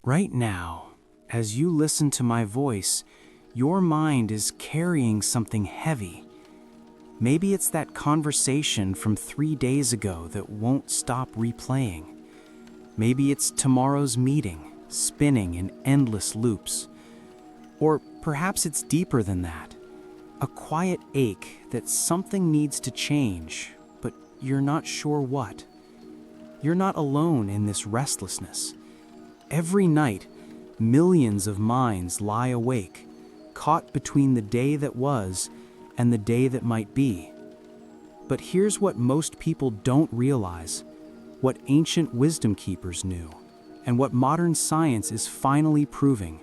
Right now, as you listen to my voice, your mind is carrying something heavy. Maybe it's that conversation from 3 days ago that won't stop replaying. Maybe it's tomorrow's meeting, spinning in endless loops. Or perhaps it's deeper than that. A quiet ache that something needs to change, but you're not sure what. You're not alone in this restlessness. Every night, millions of minds lie awake, caught between the day that was and the day that might be. But here's what most people don't realize, what ancient wisdom keepers knew, and what modern science is finally proving.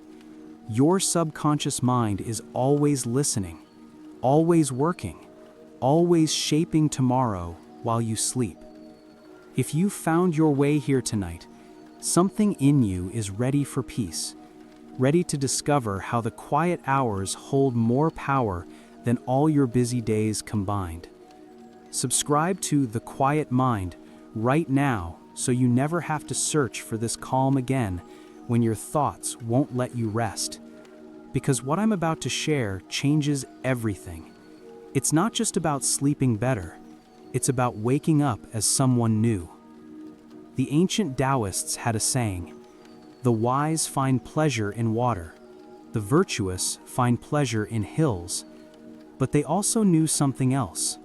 Your subconscious mind is always listening, always working, always shaping tomorrow while you sleep. If you found your way here tonight, something in you is ready for peace, ready to discover how the quiet hours hold more power than all your busy days combined. Subscribe to The Quiet Mind right now so you never have to search for this calm again when your thoughts won't let you rest. Because what I'm about to share changes everything. It's not just about sleeping better, it's about waking up as someone new. The ancient Taoists had a saying, "The wise find pleasure in water, the virtuous find pleasure in hills." But they also knew something else.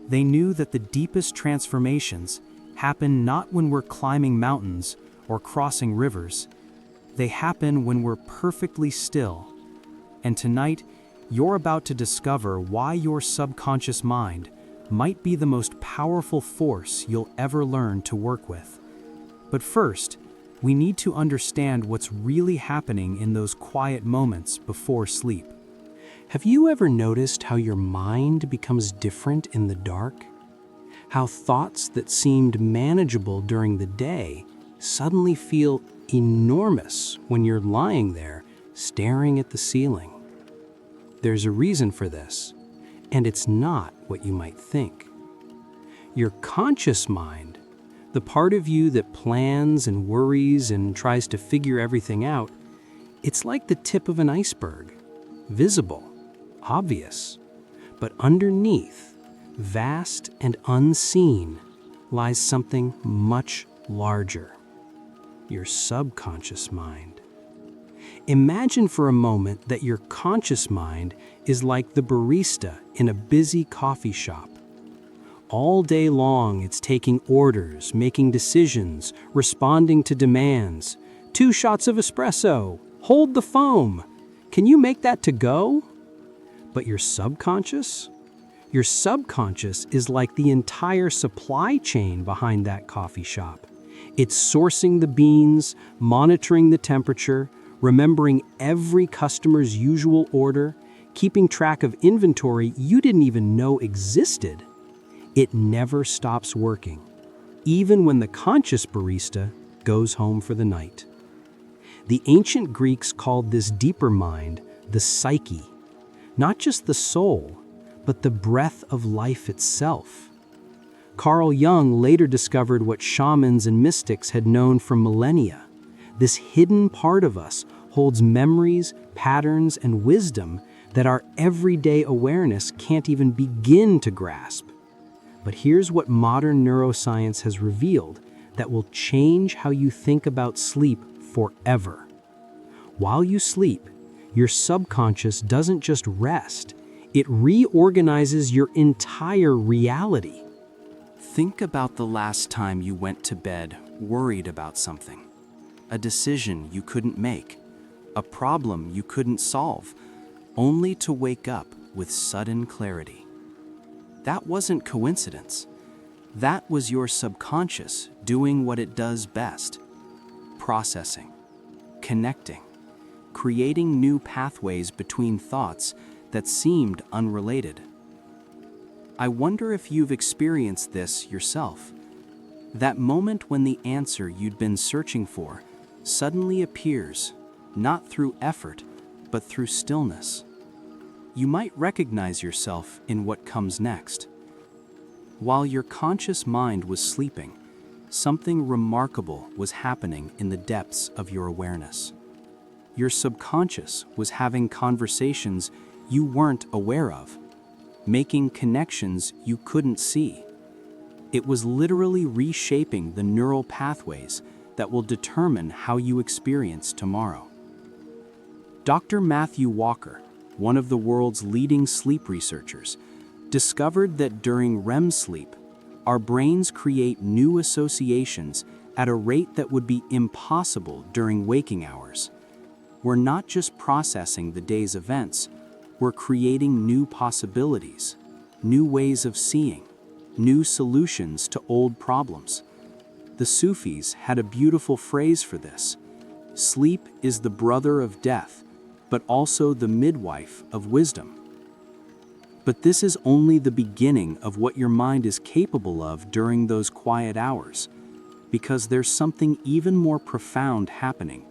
They knew that the deepest transformations happen not when we're climbing mountains or crossing rivers. They happen when we're perfectly still. And tonight, you're about to discover why your subconscious mind might be the most powerful force you'll ever learn to work with. But first, we need to understand what's really happening in those quiet moments before sleep. Have you ever noticed how your mind becomes different in the dark? How thoughts that seemed manageable during the day suddenly feel enormous when you're lying there staring at the ceiling? There's a reason for this, and it's not what you might think. Your conscious mind, the part of you that plans and worries and tries to figure everything out, it's like the tip of an iceberg, visible, obvious, but underneath, vast and unseen, lies something much larger, your subconscious mind. Imagine for a moment that your conscious mind is like the barista in a busy coffee shop. All day long, it's taking orders, making decisions, responding to demands. 2 shots of espresso. Hold the foam. Can you make that to go? But your subconscious? Your subconscious is like the entire supply chain behind that coffee shop. It's sourcing the beans, monitoring the temperature, remembering every customer's usual order, keeping track of inventory you didn't even know existed. It never stops working, even when the conscious barista goes home for the night. The ancient Greeks called this deeper mind the psyche, not just the soul, but the breath of life itself. Carl Jung later discovered what shamans and mystics had known for millennia. This hidden part of us holds memories, patterns, and wisdom that our everyday awareness can't even begin to grasp. But here's what modern neuroscience has revealed that will change how you think about sleep forever. While you sleep, your subconscious doesn't just rest, it reorganizes your entire reality. Think about the last time you went to bed worried about something. A decision you couldn't make, a problem you couldn't solve, only to wake up with sudden clarity. That wasn't coincidence. That was your subconscious doing what it does best: processing, connecting, creating new pathways between thoughts that seemed unrelated. I wonder if you've experienced this yourself. That moment when the answer you'd been searching for suddenly appears, not through effort, but through stillness. You might recognize yourself in what comes next. While your conscious mind was sleeping, something remarkable was happening in the depths of your awareness. Your subconscious was having conversations you weren't aware of, making connections you couldn't see. It was literally reshaping the neural pathways that will determine how you experience tomorrow. Dr. Matthew Walker, one of the world's leading sleep researchers, discovered that during REM sleep, our brains create new associations at a rate that would be impossible during waking hours. We're not just processing the day's events, we're creating new possibilities, new ways of seeing, new solutions to old problems. The Sufis had a beautiful phrase for this: sleep is the brother of death, but also the midwife of wisdom. But this is only the beginning of what your mind is capable of during those quiet hours, because there's something even more profound happening,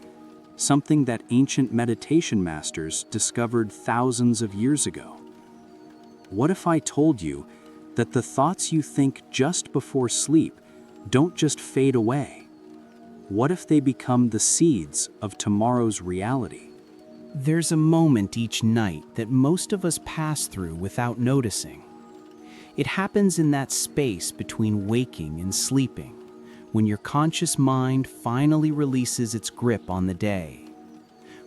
something that ancient meditation masters discovered thousands of years ago. What if I told you that the thoughts you think just before sleep don't just fade away? What if they become the seeds of tomorrow's reality? There's a moment each night that most of us pass through without noticing. It happens in that space between waking and sleeping, when your conscious mind finally releases its grip on the day.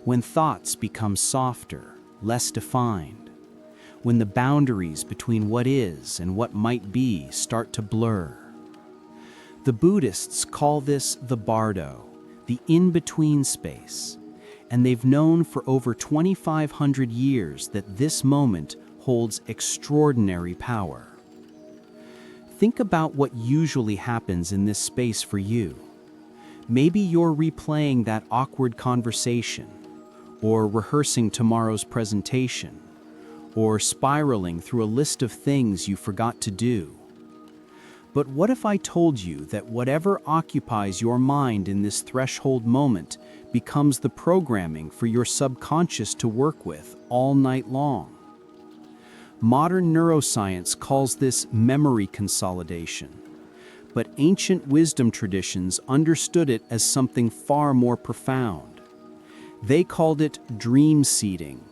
When thoughts become softer, less defined. When the boundaries between what is and what might be start to blur. The Buddhists call this the bardo, the in-between space, and they've known for over 2,500 years that this moment holds extraordinary power. Think about what usually happens in this space for you. Maybe you're replaying that awkward conversation, or rehearsing tomorrow's presentation, or spiraling through a list of things you forgot to do. But what if I told you that whatever occupies your mind in this threshold moment becomes the programming for your subconscious to work with all night long? Modern neuroscience calls this memory consolidation, but ancient wisdom traditions understood it as something far more profound. They called it dream seeding,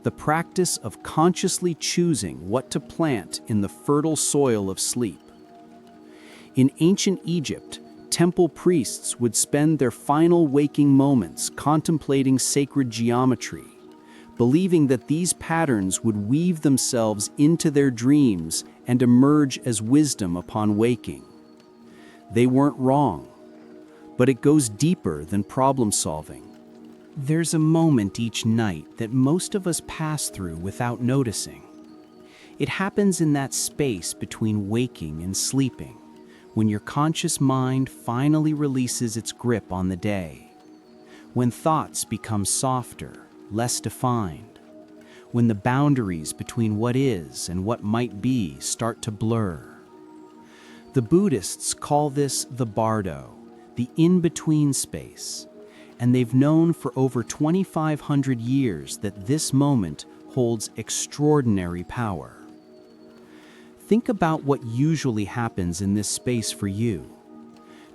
the practice of consciously choosing what to plant in the fertile soil of sleep. In ancient Egypt, temple priests would spend their final waking moments contemplating sacred geometry, believing that these patterns would weave themselves into their dreams and emerge as wisdom upon waking. They weren't wrong, but it goes deeper than problem solving. There's a moment each night that most of us pass through without noticing. It happens in that space between waking and sleeping, when your conscious mind finally releases its grip on the day. When thoughts become softer, less defined. When the boundaries between what is and what might be start to blur. The Buddhists call this the bardo, the in-between space, and they've known for over 2,500 years that this moment holds extraordinary power. Think about what usually happens in this space for you.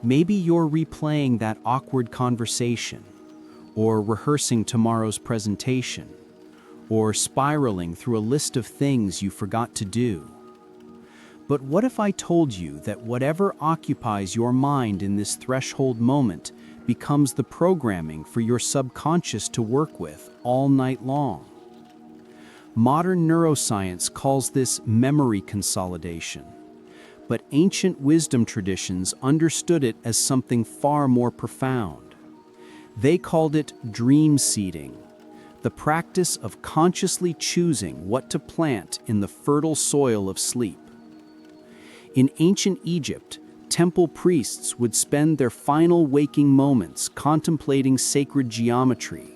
Maybe you're replaying that awkward conversation, or rehearsing tomorrow's presentation, or spiraling through a list of things you forgot to do. But what if I told you that whatever occupies your mind in this threshold moment becomes the programming for your subconscious to work with all night long? Modern neuroscience calls this memory consolidation, but ancient wisdom traditions understood it as something far more profound. They called it dream seeding, the practice of consciously choosing what to plant in the fertile soil of sleep. In ancient Egypt, temple priests would spend their final waking moments contemplating sacred geometry,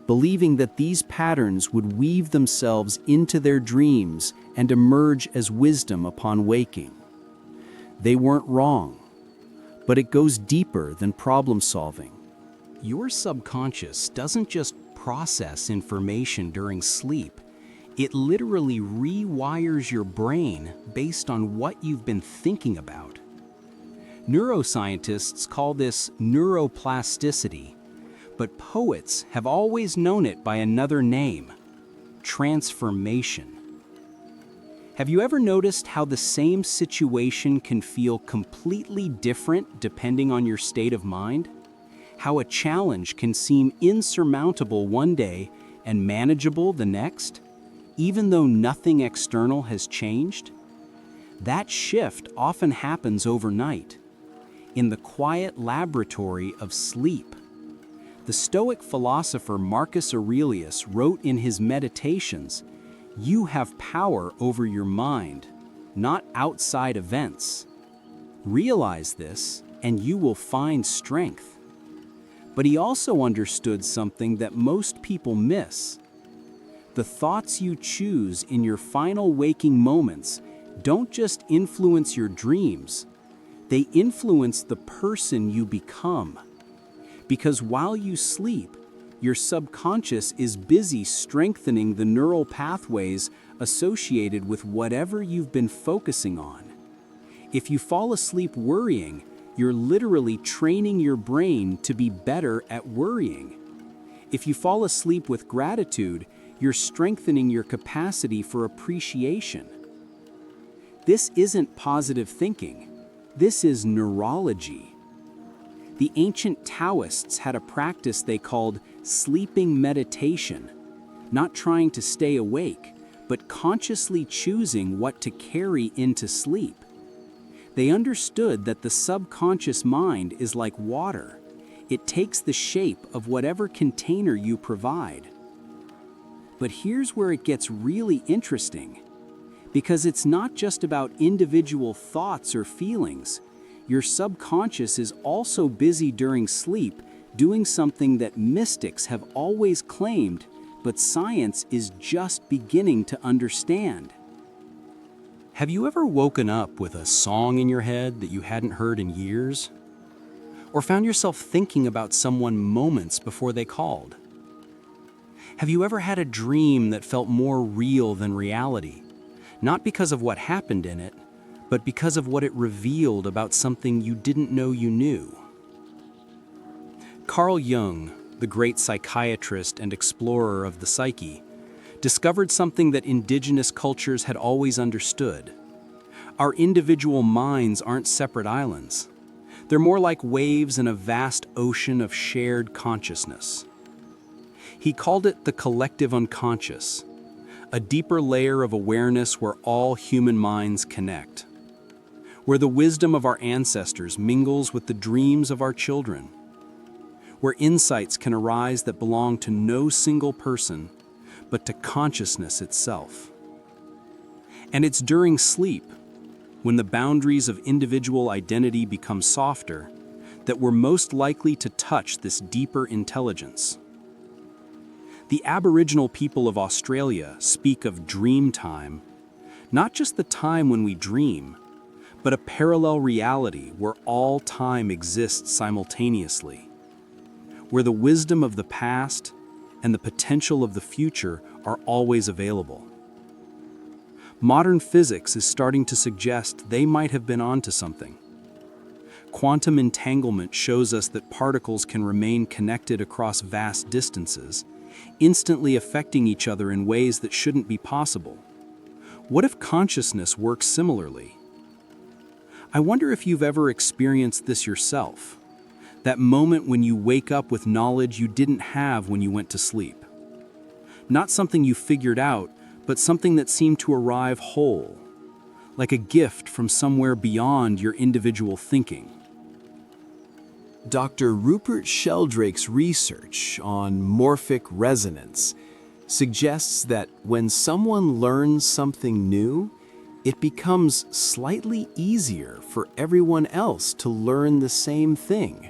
believing that these patterns would weave themselves into their dreams and emerge as wisdom upon waking. They weren't wrong, but it goes deeper than problem solving. Your subconscious doesn't just process information during sleep. It literally rewires your brain based on what you've been thinking about. Neuroscientists call this neuroplasticity, but poets have always known it by another name: transformation. Have you ever noticed how the same situation can feel completely different depending on your state of mind? How a challenge can seem insurmountable one day and manageable the next, even though nothing external has changed? That shift often happens overnight, in the quiet laboratory of sleep. The Stoic philosopher Marcus Aurelius wrote in his Meditations, "You have power over your mind, not outside events. Realize this, and you will find strength." But he also understood something that most people miss. The thoughts you choose in your final waking moments don't just influence your dreams, they influence the person you become. Because while you sleep, your subconscious is busy strengthening the neural pathways associated with whatever you've been focusing on. If you fall asleep worrying, you're literally training your brain to be better at worrying. If you fall asleep with gratitude, you're strengthening your capacity for appreciation. This isn't positive thinking. This is neurology. The ancient Taoists had a practice they called sleeping meditation, not trying to stay awake, but consciously choosing what to carry into sleep. They understood that the subconscious mind is like water. It takes the shape of whatever container you provide. But here's where it gets really interesting. Because it's not just about individual thoughts or feelings. Your subconscious is also busy during sleep doing something that mystics have always claimed, but science is just beginning to understand. Have you ever woken up with a song in your head that you hadn't heard in years? Or found yourself thinking about someone moments before they called? Have you ever had a dream that felt more real than reality? Not because of what happened in it, but because of what it revealed about something you didn't know you knew. Carl Jung, the great psychiatrist and explorer of the psyche, discovered something that indigenous cultures had always understood. Our individual minds aren't separate islands. They're more like waves in a vast ocean of shared consciousness. He called it the collective unconscious, a deeper layer of awareness where all human minds connect, where the wisdom of our ancestors mingles with the dreams of our children, where insights can arise that belong to no single person, but to consciousness itself. And it's during sleep, when the boundaries of individual identity become softer, that we're most likely to touch this deeper intelligence. The Aboriginal people of Australia speak of dream time, not just the time when we dream, but a parallel reality where all time exists simultaneously, where the wisdom of the past and the potential of the future are always available. Modern physics is starting to suggest they might have been onto something. Quantum entanglement shows us that particles can remain connected across vast distances, instantly affecting each other in ways that shouldn't be possible. What if consciousness works similarly? I wonder if you've ever experienced this yourself, that moment when you wake up with knowledge you didn't have when you went to sleep. Not something you figured out, but something that seemed to arrive whole, like a gift from somewhere beyond your individual thinking. Dr. Rupert Sheldrake's research on morphic resonance suggests that when someone learns something new, it becomes slightly easier for everyone else to learn the same thing,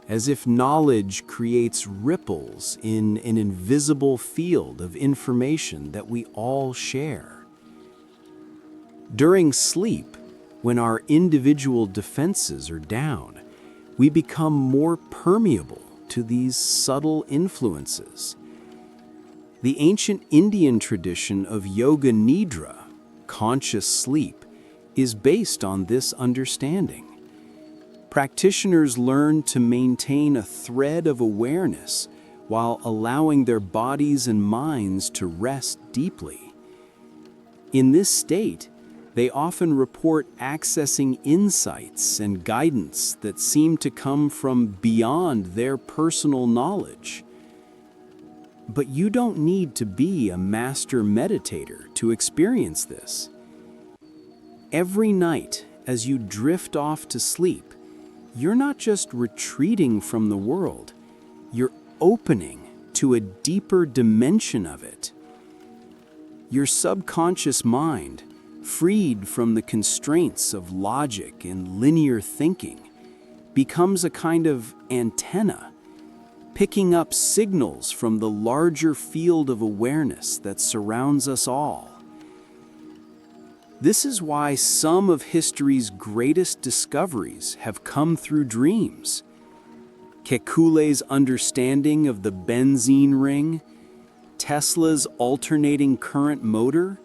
as if knowledge creates ripples in an invisible field of information that we all share. During sleep, when our individual defenses are down, we become more permeable to these subtle influences. The ancient Indian tradition of Yoga Nidra, conscious sleep, is based on this understanding. Practitioners learn to maintain a thread of awareness while allowing their bodies and minds to rest deeply. In this state, they often report accessing insights and guidance that seem to come from beyond their personal knowledge. But you don't need to be a master meditator to experience this. Every night, as you drift off to sleep, you're not just retreating from the world, you're opening to a deeper dimension of it. Your subconscious mind, freed from the constraints of logic and linear thinking, becomes a kind of antenna, picking up signals from the larger field of awareness that surrounds us all. This is why some of history's greatest discoveries have come through dreams. Kekule's understanding of the benzene ring, Tesla's alternating current motor,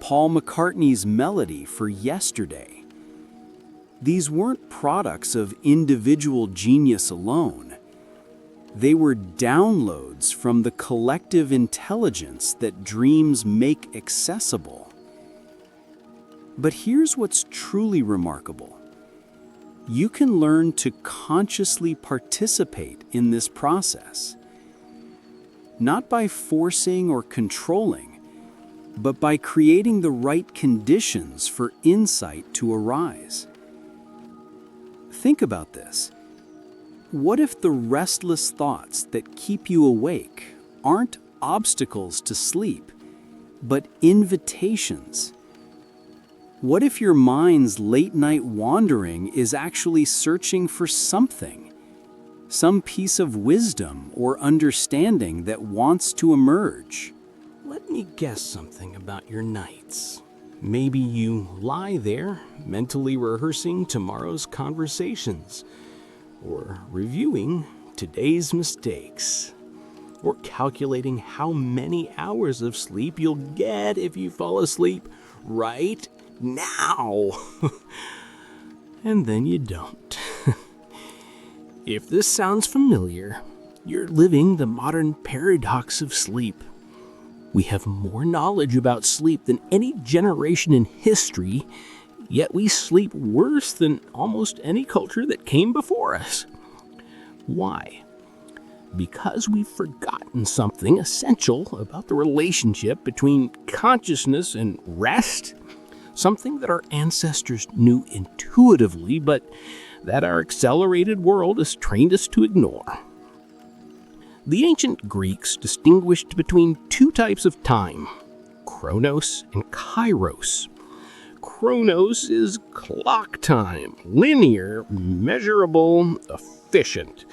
Paul McCartney's melody for Yesterday. These weren't products of individual genius alone. They were downloads from the collective intelligence that dreams make accessible. But here's what's truly remarkable. You can learn to consciously participate in this process, not by forcing or controlling, but by creating the right conditions for insight to arise. Think about this. What if the restless thoughts that keep you awake aren't obstacles to sleep, but invitations? What if your mind's late-night wandering is actually searching for something, some piece of wisdom or understanding that wants to emerge? Let me guess something about your nights. Maybe you lie there, mentally rehearsing tomorrow's conversations, or reviewing today's mistakes, or calculating how many hours of sleep you'll get if you fall asleep right now. And then you don't. If this sounds familiar, you're living the modern paradox of sleep. We have more knowledge about sleep than any generation in history, yet we sleep worse than almost any culture that came before us. Why? Because we've forgotten something essential about the relationship between consciousness and rest, something that our ancestors knew intuitively, but that our accelerated world has trained us to ignore. The ancient Greeks distinguished between two types of time, chronos and kairos. Chronos is clock time, linear, measurable, efficient.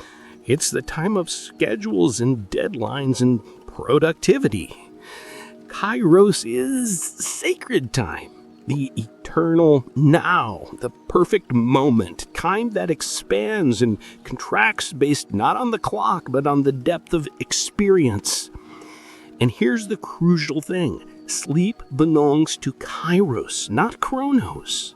It's the time of schedules and deadlines and productivity. Kairos is sacred time, the eternal now, the perfect moment, time that expands and contracts based not on the clock, but on the depth of experience. And here's the crucial thing. Sleep belongs to Kairos, not Chronos.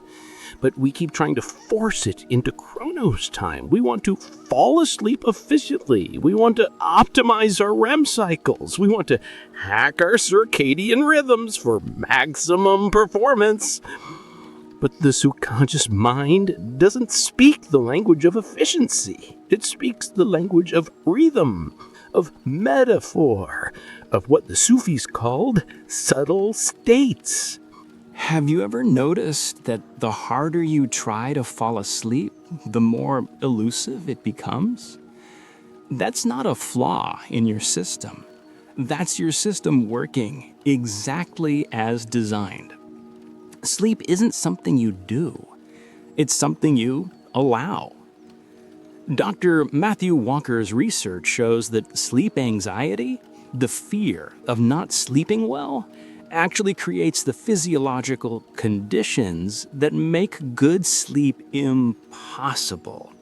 But we keep trying to force it into Chronos time. We want to fall asleep efficiently. We want to optimize our REM cycles. We want to hack our circadian rhythms for maximum performance. But the subconscious mind doesn't speak the language of efficiency. It speaks the language of rhythm, of metaphor, of what the Sufis called subtle states. Have you ever noticed that the harder you try to fall asleep, the more elusive it becomes? That's not a flaw in your system. That's your system working exactly as designed. Sleep isn't something you do. It's something you allow. Dr. Matthew Walker's research shows that sleep anxiety, the fear of not sleeping well, actually creates the physiological conditions that make good sleep impossible.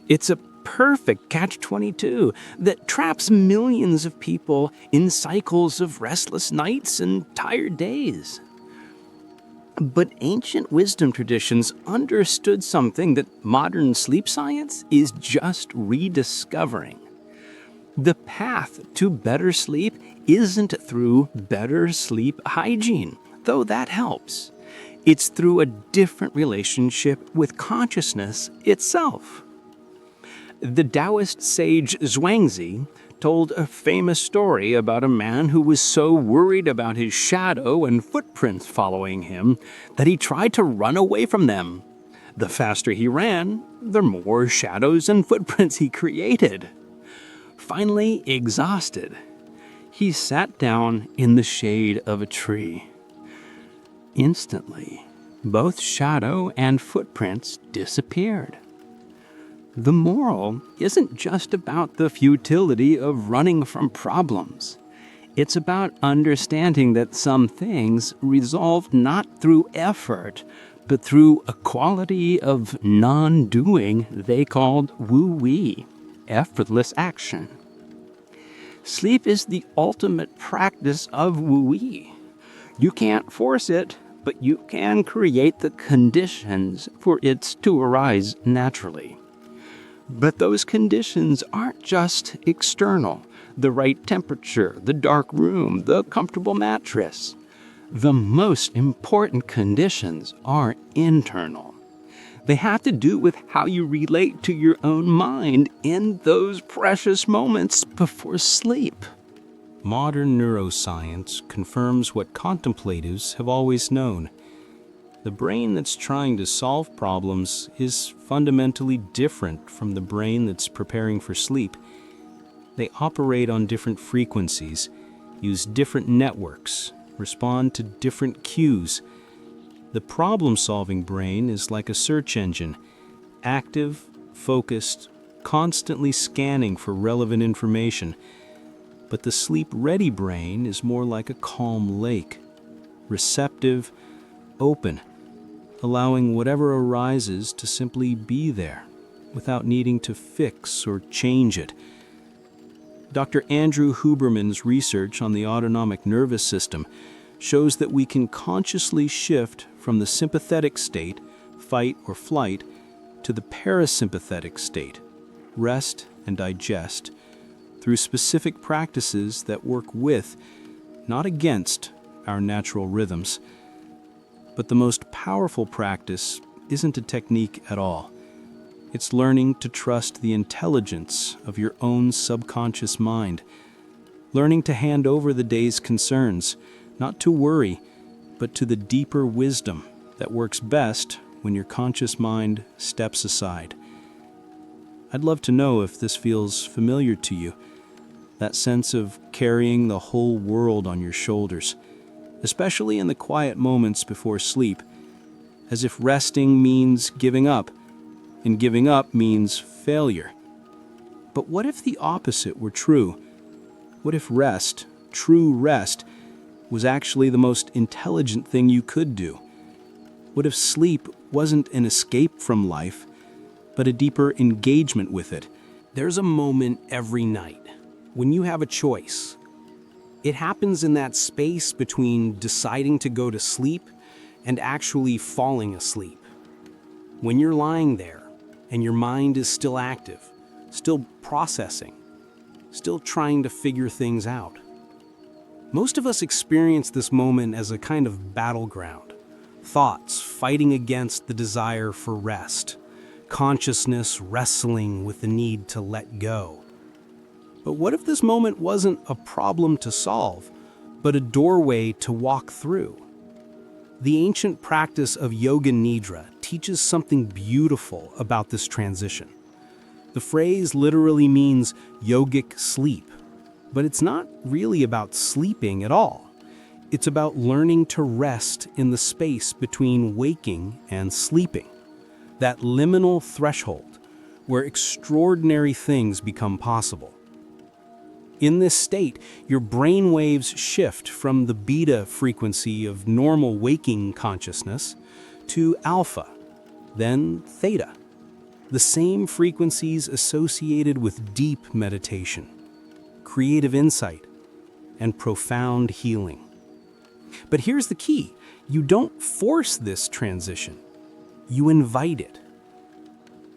It's a perfect catch-22 that traps millions of people in cycles of restless nights and tired days. But ancient wisdom traditions understood something that modern sleep science is just rediscovering. The path to better sleep isn't through better sleep hygiene, though that helps. It's through a different relationship with consciousness itself. The Taoist sage Zhuangzi told a famous story about a man who was so worried about his shadow and footprints following him that he tried to run away from them. The faster he ran, the more shadows and footprints he created. Finally exhausted, he sat down in the shade of a tree. Instantly, both shadow and footprints disappeared. The moral isn't just about the futility of running from problems. It's about understanding that some things resolve not through effort, but through a quality of non-doing they called wu-wei, effortless action. Sleep is the ultimate practice of wu-wei. You can't force it, but you can create the conditions for it to arise naturally. But those conditions aren't just external, the right temperature, the dark room, the comfortable mattress. The most important conditions are internal. They have to do with how you relate to your own mind in those precious moments before sleep. Modern neuroscience confirms what contemplatives have always known. The brain that's trying to solve problems is fundamentally different from the brain that's preparing for sleep. They operate on different frequencies, use different networks, respond to different cues. The problem-solving brain is like a search engine, active, focused, constantly scanning for relevant information. But the sleep-ready brain is more like a calm lake, receptive, open, allowing whatever arises to simply be there, without needing to fix or change it. Dr. Andrew Huberman's research on the autonomic nervous system shows that we can consciously shift from the sympathetic state, fight or flight, to the parasympathetic state, rest and digest, through specific practices that work with, not against, our natural rhythms. But the most powerful practice isn't a technique at all. It's learning to trust the intelligence of your own subconscious mind, learning to hand over the day's concerns, not to worry, but to the deeper wisdom that works best when your conscious mind steps aside. I'd love to know if this feels familiar to you, that sense of carrying the whole world on your shoulders, especially in the quiet moments before sleep, as if resting means giving up, and giving up means failure. But what if the opposite were true? What if rest, true rest, was actually the most intelligent thing you could do? What if sleep wasn't an escape from life, but a deeper engagement with it? There's a moment every night when you have a choice. It happens in that space between deciding to go to sleep and actually falling asleep. When you're lying there and your mind is still active, still processing, still trying to figure things out. Most of us experience this moment as a kind of battleground, thoughts fighting against the desire for rest, consciousness wrestling with the need to let go. But what if this moment wasn't a problem to solve, but a doorway to walk through? The ancient practice of Yoga Nidra teaches something beautiful about this transition. The phrase literally means yogic sleep, but it's not really about sleeping at all. It's about learning to rest in the space between waking and sleeping, that liminal threshold where extraordinary things become possible. In this state, your brain waves shift from the beta frequency of normal waking consciousness to alpha, then theta, the same frequencies associated with deep meditation, creative insight, and profound healing. But here's the key. You don't force this transition. You invite it.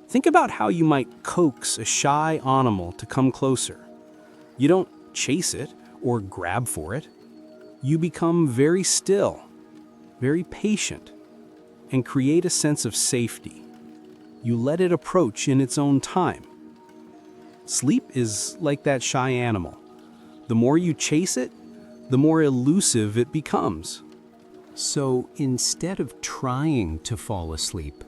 Think about how you might coax a shy animal to come closer. You don't chase it or grab for it. You become very still, very patient, and create a sense of safety. You let it approach in its own time. Sleep is like that shy animal. The more you chase it, the more elusive it becomes. So instead of trying to fall asleep,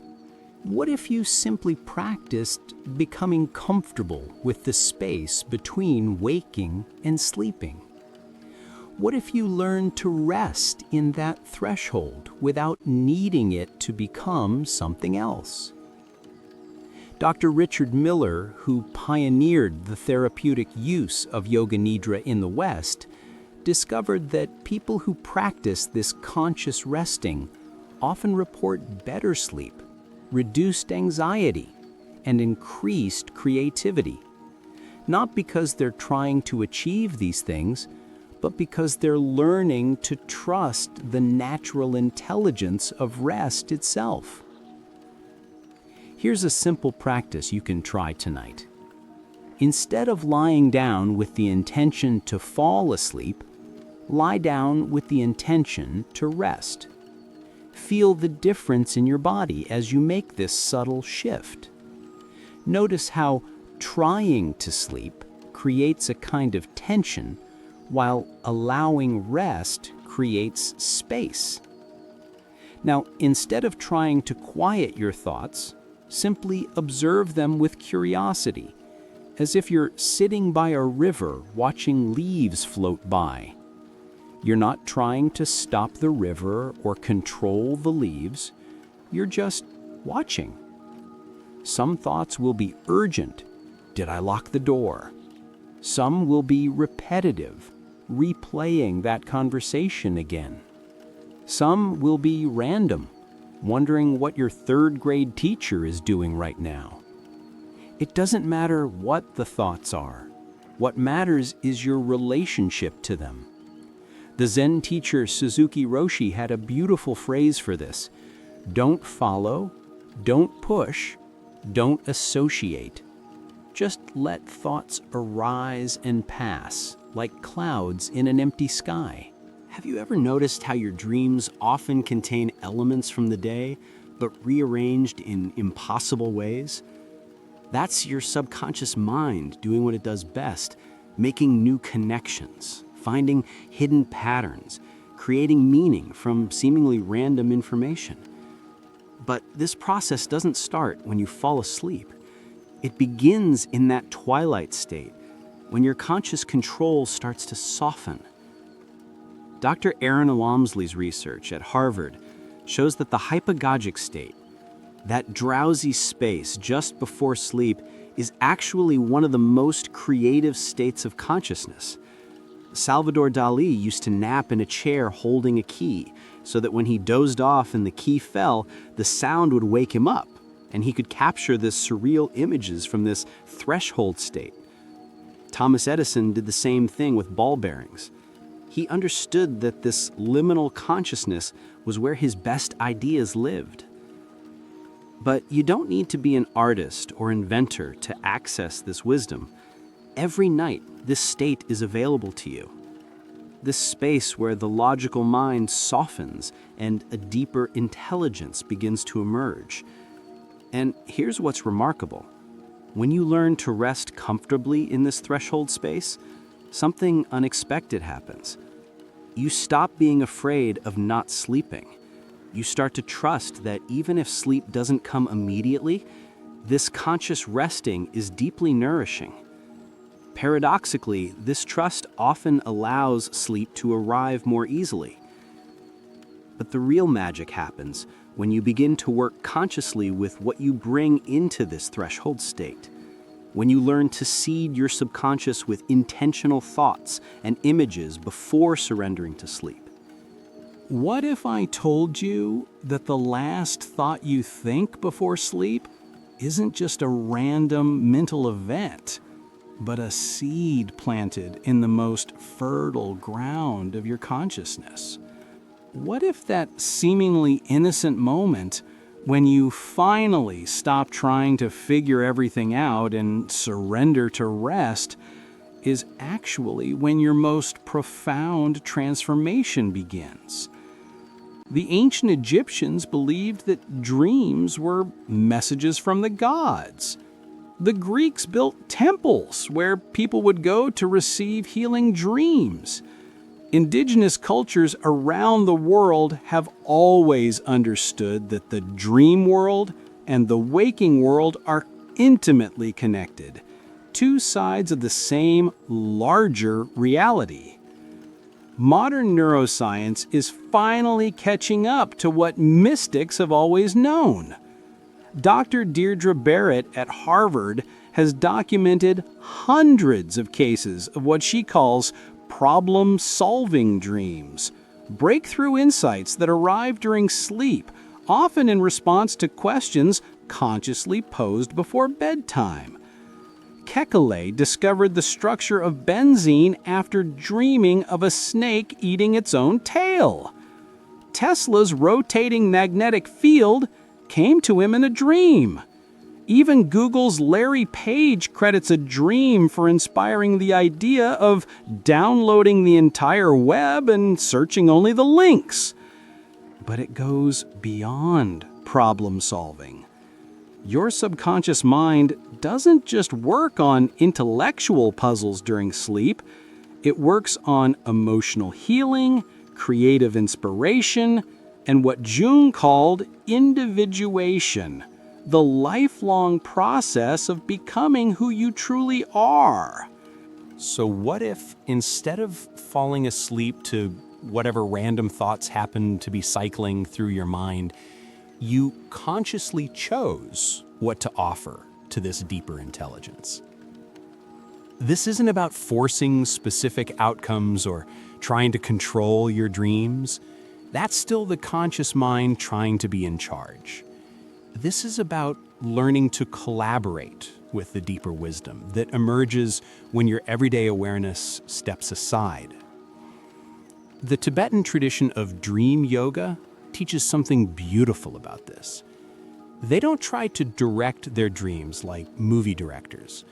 what if you simply practiced becoming comfortable with the space between waking and sleeping? What if you learned to rest in that threshold without needing it to become something else? Dr. Richard Miller, who pioneered the therapeutic use of Yoga Nidra in the West, discovered that people who practice this conscious resting often report better sleep, reduced anxiety, and increased creativity. Not because they're trying to achieve these things, but because they're learning to trust the natural intelligence of rest itself. Here's a simple practice you can try tonight. Instead of lying down with the intention to fall asleep, lie down with the intention to rest. Feel the difference in your body as you make this subtle shift. Notice how trying to sleep creates a kind of tension, while allowing rest creates space. Now, instead of trying to quiet your thoughts, simply observe them with curiosity, as if you're sitting by a river watching leaves float by. You're not trying to stop the river or control the leaves. You're just watching. Some thoughts will be urgent. Did I lock the door? Some will be repetitive, replaying that conversation again. Some will be random, wondering what your third-grade teacher is doing right now. It doesn't matter what the thoughts are. What matters is your relationship to them. The Zen teacher Suzuki Roshi had a beautiful phrase for this. Don't follow, don't push, don't associate. Just let thoughts arise and pass, like clouds in an empty sky. Have you ever noticed how your dreams often contain elements from the day, but rearranged in impossible ways? That's your subconscious mind doing what it does best, making new connections, finding hidden patterns, creating meaning from seemingly random information. But this process doesn't start when you fall asleep. It begins in that twilight state, when your conscious control starts to soften. Dr. Aaron Walmsley's research at Harvard shows that the hypnagogic state, that drowsy space just before sleep, is actually one of the most creative states of consciousness. Salvador Dali used to nap in a chair holding a key, so that when he dozed off and the key fell, the sound would wake him up, and he could capture the surreal images from this threshold state. Thomas Edison did the same thing with ball bearings. He understood that this liminal consciousness was where his best ideas lived. But you don't need to be an artist or inventor to access this wisdom. Every night, this state is available to you. This space where the logical mind softens and a deeper intelligence begins to emerge. And here's what's remarkable. When you learn to rest comfortably in this threshold space, something unexpected happens. You stop being afraid of not sleeping. You start to trust that even if sleep doesn't come immediately, this conscious resting is deeply nourishing. Paradoxically, this trust often allows sleep to arrive more easily. But the real magic happens when you begin to work consciously with what you bring into this threshold state. When you learn to seed your subconscious with intentional thoughts and images before surrendering to sleep. What if I told you that the last thought you think before sleep isn't just a random mental event, but a seed planted in the most fertile ground of your consciousness, What if that seemingly innocent moment when you finally stop trying to figure everything out and surrender to rest is actually when your most profound transformation begins? The ancient Egyptians believed that dreams were messages from the gods. The Greeks built temples where people would go to receive healing dreams. Indigenous cultures around the world have always understood that the dream world and the waking world are intimately connected, two sides of the same larger reality. Modern neuroscience is finally catching up to what mystics have always known. Dr. Deirdre Barrett at Harvard has documented hundreds of cases of what she calls problem-solving dreams, breakthrough insights that arrive during sleep, often in response to questions consciously posed before bedtime. Kekulé discovered the structure of benzene after dreaming of a snake eating its own tail. Tesla's rotating magnetic field came to him in a dream. Even Google's Larry Page credits a dream for inspiring the idea of downloading the entire web and searching only the links. But it goes beyond problem solving. Your subconscious mind doesn't just work on intellectual puzzles during sleep, it works on emotional healing, creative inspiration, and what Jung called individuation, the lifelong process of becoming who you truly are. So what if, instead of falling asleep to whatever random thoughts happen to be cycling through your mind, you consciously chose what to offer to this deeper intelligence? This isn't about forcing specific outcomes or trying to control your dreams. That's still the conscious mind trying to be in charge. This is about learning to collaborate with the deeper wisdom that emerges when your everyday awareness steps aside. The Tibetan tradition of dream yoga teaches something beautiful about this. They don't try to direct their dreams like movie directors.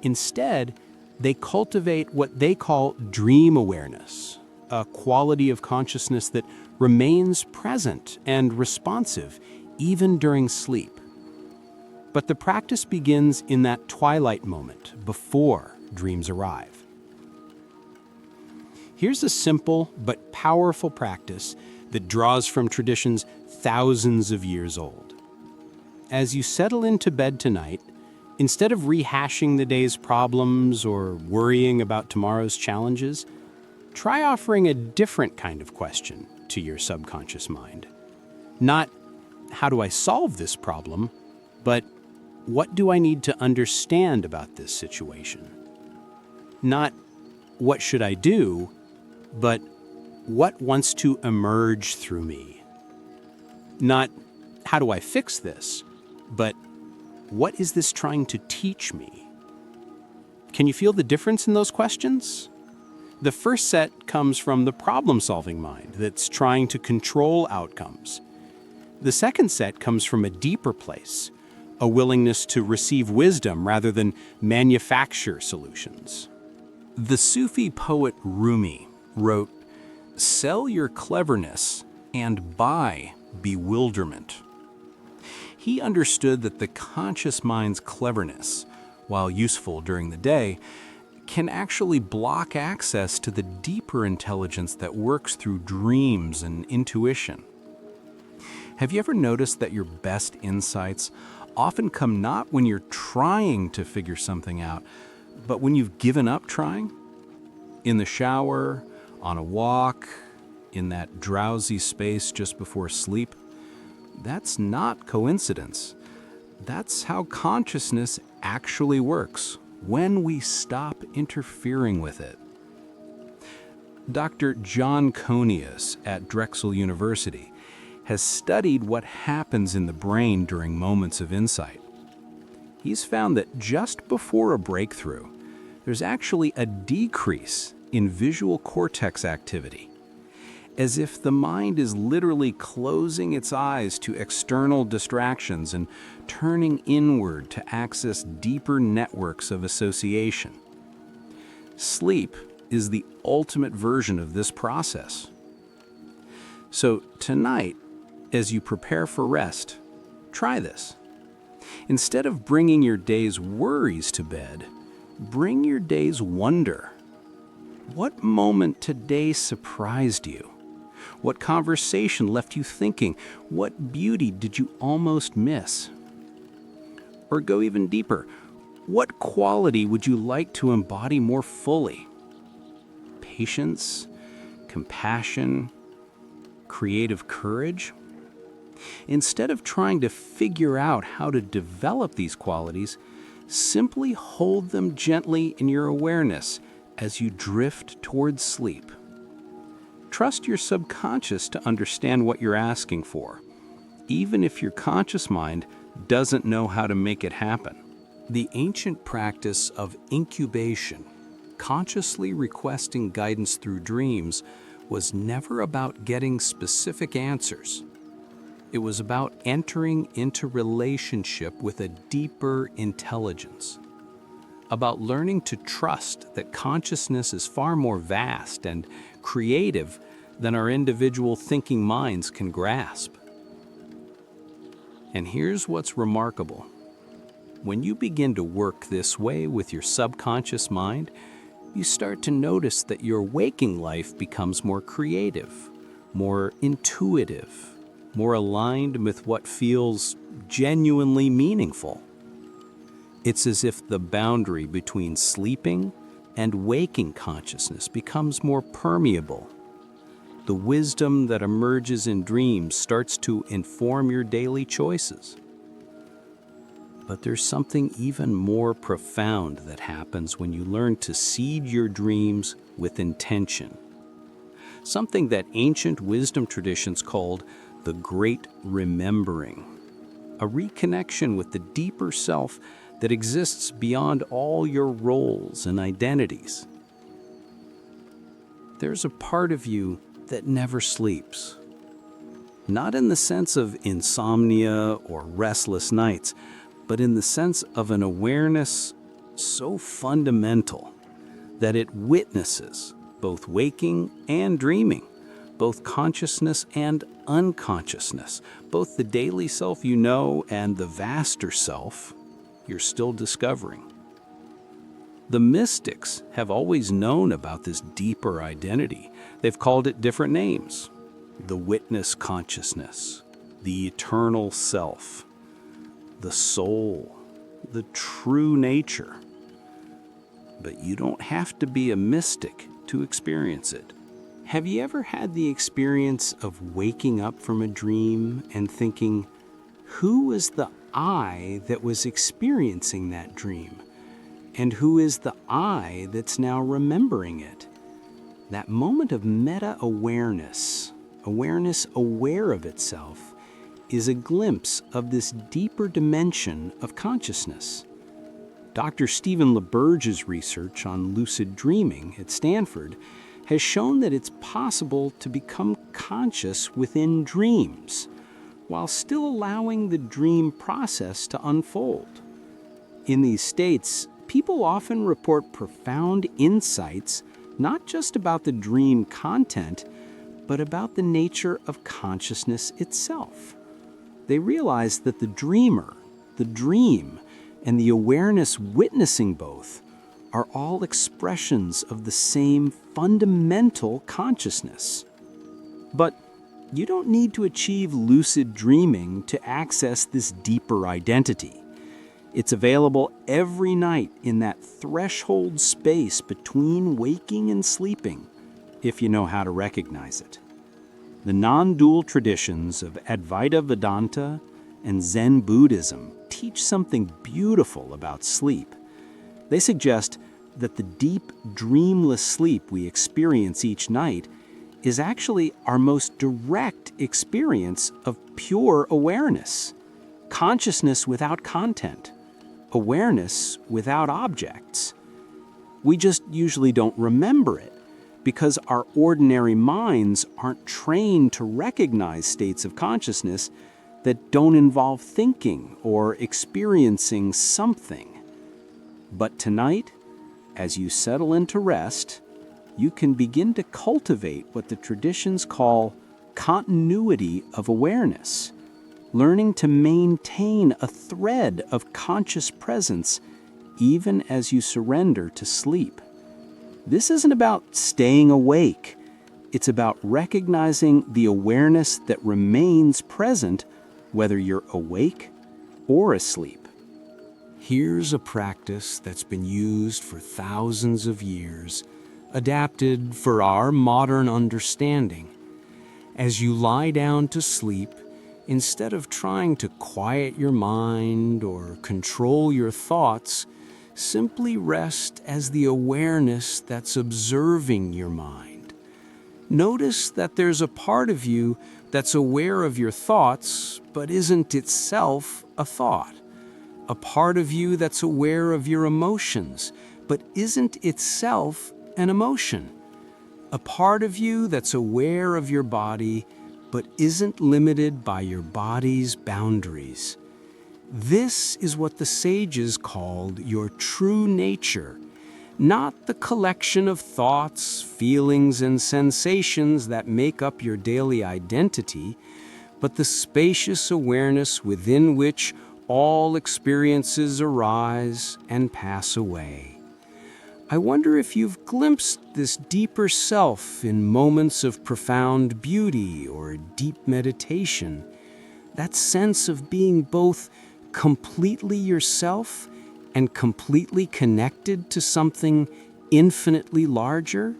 Instead, they cultivate what they call dream awareness, a quality of consciousness that remains present and responsive even during sleep. But the practice begins in that twilight moment before dreams arrive. Here's a simple but powerful practice that draws from traditions thousands of years old. As you settle into bed tonight, instead of rehashing the day's problems or worrying about tomorrow's challenges, try offering a different kind of question to your subconscious mind. Not, how do I solve this problem, but what do I need to understand about this situation? Not, what should I do, but what wants to emerge through me? Not, how do I fix this, but what is this trying to teach me? Can you feel the difference in those questions? The first set comes from the problem-solving mind that's trying to control outcomes. The second set comes from a deeper place, a willingness to receive wisdom rather than manufacture solutions. The Sufi poet Rumi wrote, "Sell your cleverness and buy bewilderment." He understood that the conscious mind's cleverness, while useful during the day, can actually block access to the deeper intelligence that works through dreams and intuition. Have you ever noticed that your best insights often come not when you're trying to figure something out, but when you've given up trying? In the shower, on a walk, in that drowsy space just before sleep? That's not coincidence. That's how consciousness actually works, when we stop interfering with it. Dr. John Conius at Drexel University has studied what happens in the brain during moments of insight. He's found that just before a breakthrough, there's actually a decrease in visual cortex activity. as if the mind is literally closing its eyes to external distractions and turning inward to access deeper networks of association. Sleep is the ultimate version of this process. So tonight, as you prepare for rest, try this. Instead of bringing your day's worries to bed, bring your day's wonder. What moment today surprised you? What conversation left you thinking? What beauty did you almost miss? Or go even deeper, what quality would you like to embody more fully? Patience, compassion, creative courage? Instead of trying to figure out how to develop these qualities, simply hold them gently in your awareness as you drift towards sleep. Trust your subconscious to understand what you're asking for, even if your conscious mind doesn't know how to make it happen. The ancient practice of incubation, consciously requesting guidance through dreams, was never about getting specific answers. It was about entering into relationship with a deeper intelligence, about learning to trust that consciousness is far more vast and creative than our individual thinking minds can grasp. And here's what's remarkable. When you begin to work this way with your subconscious mind, you start to notice that your waking life becomes more creative, more intuitive, more aligned with what feels genuinely meaningful. It's as if the boundary between sleeping and waking consciousness becomes more permeable. The wisdom that emerges in dreams starts to inform your daily choices. But there's something even more profound that happens when you learn to seed your dreams with intention. Something that ancient wisdom traditions called the Great Remembering. A reconnection with the deeper self that exists beyond all your roles and identities. There's a part of you that never sleeps. Not in the sense of insomnia or restless nights, but in the sense of an awareness so fundamental that it witnesses both waking and dreaming, both consciousness and unconsciousness, both the daily self you know and the vaster self you're still discovering. The mystics have always known about this deeper identity. They've called it different names: the witness consciousness, the eternal self, the soul, the true nature. But you don't have to be a mystic to experience it. Have you ever had the experience of waking up from a dream and thinking, who was the I that was experiencing that dream? And who is the I that's now remembering it? That moment of meta-awareness, awareness aware of itself, is a glimpse of this deeper dimension of consciousness. Dr. Stephen LaBerge's research on lucid dreaming at Stanford has shown that it's possible to become conscious within dreams, while still allowing the dream process to unfold. In these states, people often report profound insights, not just about the dream content, but about the nature of consciousness itself. They realize that the dreamer, the dream, and the awareness witnessing both are all expressions of the same fundamental consciousness. But you don't need to achieve lucid dreaming to access this deeper identity. It's available every night in that threshold space between waking and sleeping, if you know how to recognize it. The non-dual traditions of Advaita Vedanta and Zen Buddhism teach something beautiful about sleep. They suggest that the deep, dreamless sleep we experience each night is actually our most direct experience of pure awareness, consciousness without content, awareness without objects. We just usually don't remember it because our ordinary minds aren't trained to recognize states of consciousness that don't involve thinking or experiencing something. But tonight, as you settle into rest, you can begin to cultivate what the traditions call continuity of awareness, learning to maintain a thread of conscious presence even as you surrender to sleep. This isn't about staying awake. It's about recognizing the awareness that remains present whether you're awake or asleep. Here's a practice that's been used for thousands of years, adapted for our modern understanding. As you lie down to sleep, instead of trying to quiet your mind or control your thoughts, simply rest as the awareness that's observing your mind. Notice that there's a part of you that's aware of your thoughts, but isn't itself a thought. A part of you that's aware of your emotions, but isn't itself an emotion. A part of you that's aware of your body, but isn't limited by your body's boundaries. This is what the sages called your true nature, not the collection of thoughts, feelings, and sensations that make up your daily identity, but the spacious awareness within which all experiences arise and pass away. I wonder if you've glimpsed this deeper self in moments of profound beauty or deep meditation, that sense of being both completely yourself and completely connected to something infinitely larger?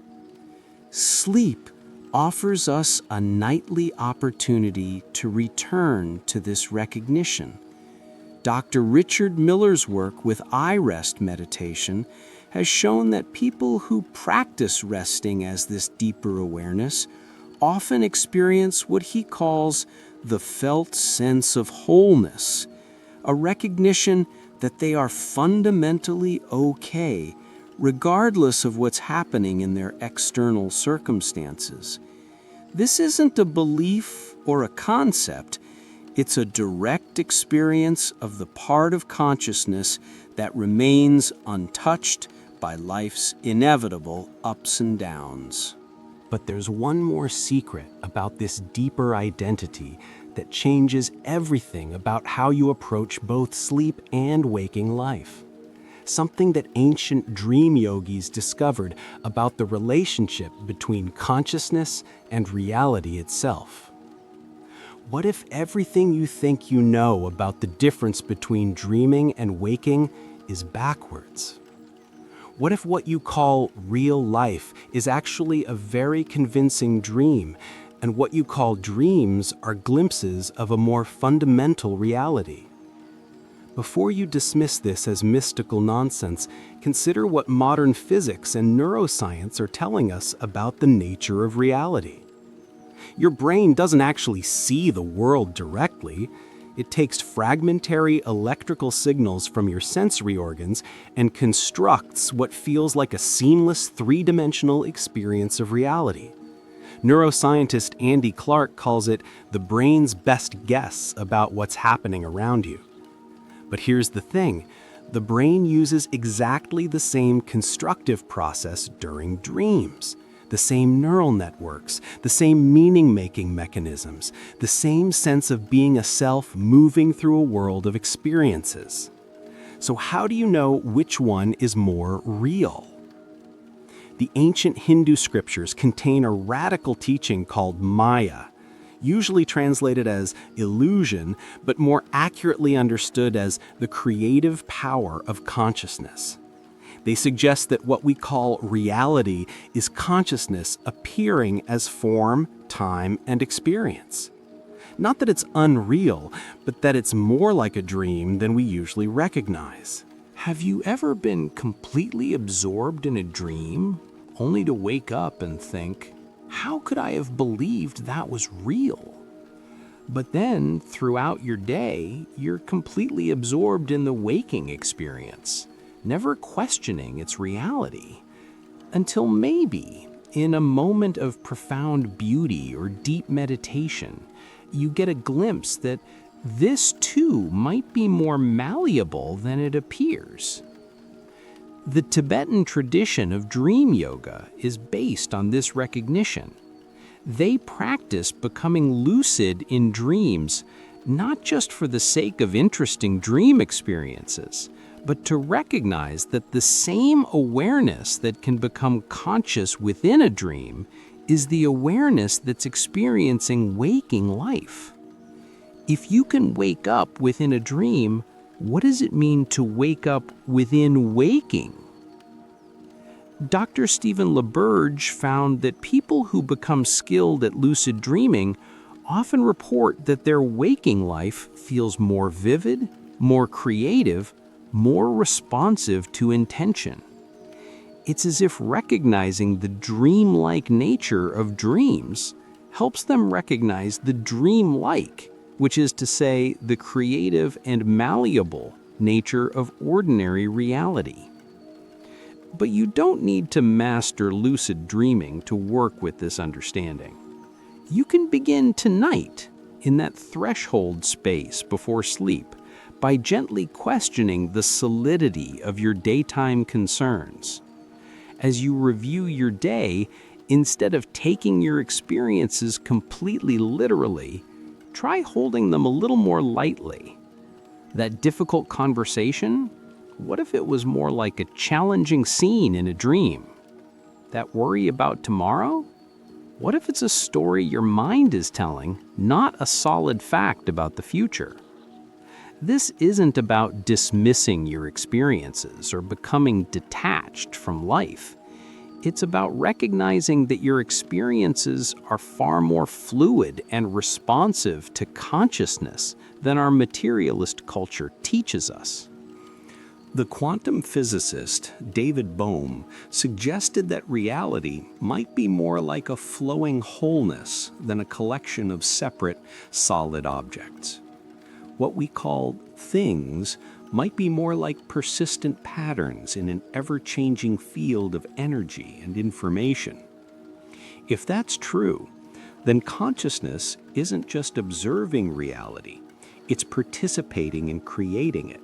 Sleep offers us a nightly opportunity to return to this recognition. Dr. Richard Miller's work with eye rest meditation has shown that people who practice resting as this deeper awareness often experience what he calls the felt sense of wholeness, a recognition that they are fundamentally okay, regardless of what's happening in their external circumstances. This isn't a belief or a concept. It's a direct experience of the part of consciousness that remains untouched by life's inevitable ups and downs. But there's one more secret about this deeper identity that changes everything about how you approach both sleep and waking life. Something that ancient dream yogis discovered about the relationship between consciousness and reality itself. What if everything you think you know about the difference between dreaming and waking is backwards? What if what you call real life is actually a very convincing dream, and what you call dreams are glimpses of a more fundamental reality? Before you dismiss this as mystical nonsense, consider what modern physics and neuroscience are telling us about the nature of reality. Your brain doesn't actually see the world directly. It takes fragmentary electrical signals from your sensory organs and constructs what feels like a seamless three-dimensional experience of reality. Neuroscientist Andy Clark calls it the brain's best guess about what's happening around you. But here's the thing, the brain uses exactly the same constructive process during dreams. The same neural networks, the same meaning-making mechanisms, the same sense of being a self moving through a world of experiences. So how do you know which one is more real? The ancient Hindu scriptures contain a radical teaching called Maya, usually translated as illusion, but more accurately understood as the creative power of consciousness. They suggest that what we call reality is consciousness appearing as form, time, and experience. Not that it's unreal, but that it's more like a dream than we usually recognize. Have you ever been completely absorbed in a dream, only to wake up and think, how could I have believed that was real? But then, throughout your day, you're completely absorbed in the waking experience, never questioning its reality. Until maybe, In a moment of profound beauty or deep meditation, you get a glimpse that this too might be more malleable than it appears. The Tibetan tradition of dream yoga is based on this recognition. They practice becoming lucid in dreams, not just for the sake of interesting dream experiences, but to recognize that the same awareness that can become conscious within a dream is the awareness that's experiencing waking life. If you can wake up within a dream, what does it mean to wake up within waking? Dr. Stephen LaBerge found that people who become skilled at lucid dreaming often report that their waking life feels more vivid, more creative, more responsive to intention. It's as if recognizing the dreamlike nature of dreams helps them recognize the dreamlike, which is to say, the creative and malleable nature of ordinary reality. But you don't need to master lucid dreaming to work with this understanding. You can begin tonight, in that threshold space before sleep, by gently questioning the solidity of your daytime concerns. As you review your day, instead of taking your experiences completely literally, try holding them a little more lightly. That difficult conversation, what if it was more like a challenging scene in a dream? That worry about tomorrow? What if it's a story your mind is telling, not a solid fact about the future? This isn't about dismissing your experiences or becoming detached from life. It's about recognizing that your experiences are far more fluid and responsive to consciousness than our materialist culture teaches us. The quantum physicist David Bohm suggested that reality might be more like a flowing wholeness than a collection of separate, solid objects. What we call things might be more like persistent patterns in an ever-changing field of energy and information. If that's true, then consciousness isn't just observing reality, it's participating in creating it.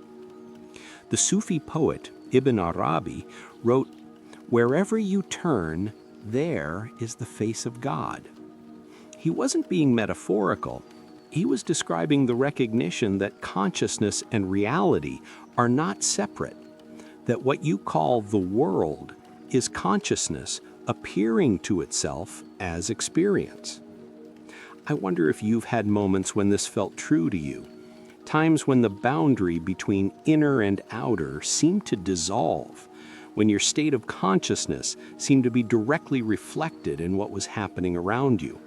The Sufi poet Ibn Arabi wrote, "Wherever you turn, there is the face of God." He wasn't being metaphorical. He was describing the recognition that consciousness and reality are not separate, that what you call the world is consciousness appearing to itself as experience. I wonder if you've had moments when this felt true to you, times when the boundary between inner and outer seemed to dissolve, when your state of consciousness seemed to be directly reflected in what was happening around you.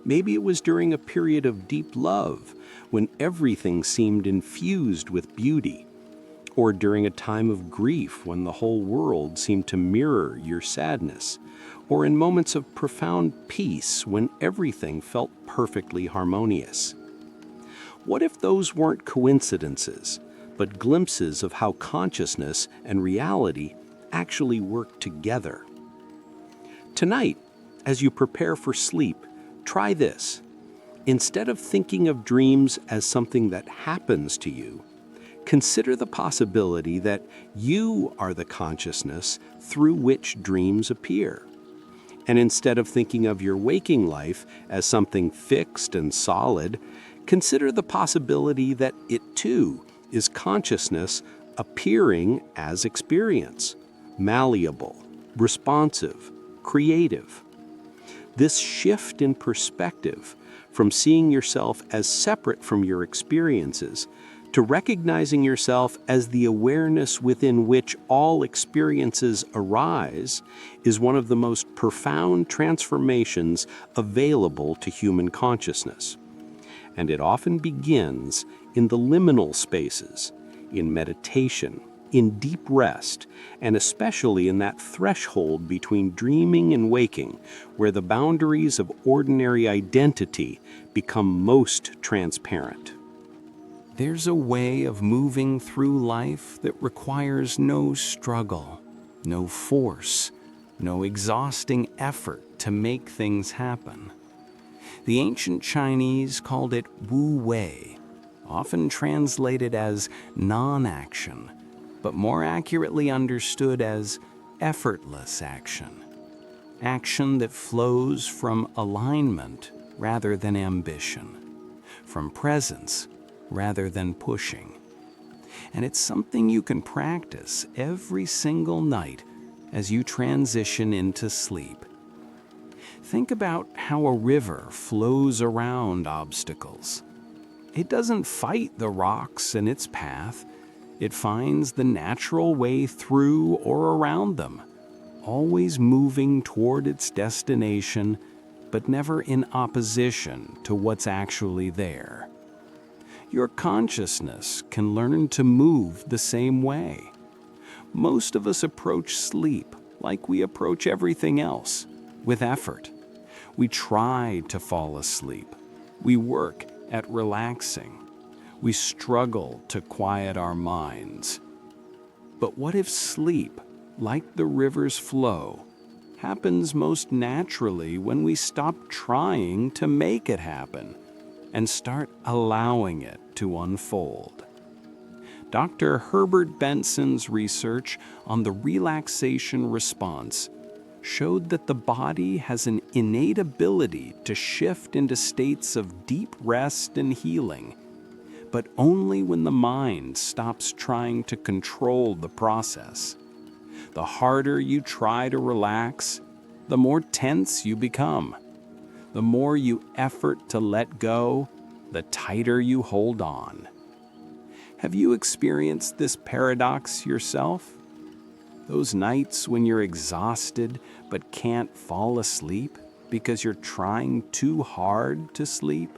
Maybe it was during a period of deep love, when everything seemed infused with beauty, or during a time of grief when the whole world seemed to mirror your sadness, or in moments of profound peace when everything felt perfectly harmonious. What if those weren't coincidences, but glimpses of how consciousness and reality actually work together? Tonight, as you prepare for sleep, try this. Instead of thinking of dreams as something that happens to you, consider the possibility that you are the consciousness through which dreams appear. And instead of thinking of your waking life as something fixed and solid, consider the possibility that it too is consciousness appearing as experience, malleable, responsive, creative. This shift in perspective from seeing yourself as separate from your experiences to recognizing yourself as the awareness within which all experiences arise is one of the most profound transformations available to human consciousness. And it often begins in the liminal spaces, in meditation, in deep rest, and especially in that threshold between dreaming and waking, where the boundaries of ordinary identity become most transparent. There's a way of moving through life that requires no struggle, no force, no exhausting effort to make things happen. The ancient Chinese called it Wu Wei, often translated as non-action, but more accurately understood as effortless action. Action that flows from alignment rather than ambition, from presence rather than pushing. And it's something you can practice every single night as you transition into sleep. Think about how a river flows around obstacles. It doesn't fight the rocks in its path. It finds the natural way through or around them, always moving toward its destination, but never in opposition to what's actually there. Your consciousness can learn to move the same way. Most of us approach sleep like we approach everything else, with effort. We try to fall asleep. We work at relaxing. We struggle to quiet our minds. But what if sleep, like the river's flow, happens most naturally when we stop trying to make it happen and start allowing it to unfold? Dr. Herbert Benson's research on the relaxation response showed that the body has an innate ability to shift into states of deep rest and healing, but only when the mind stops trying to control the process. The harder you try to relax, the more tense you become. The more you effort to let go, the tighter you hold on. Have you experienced this paradox yourself? Those nights when you're exhausted but can't fall asleep because you're trying too hard to sleep?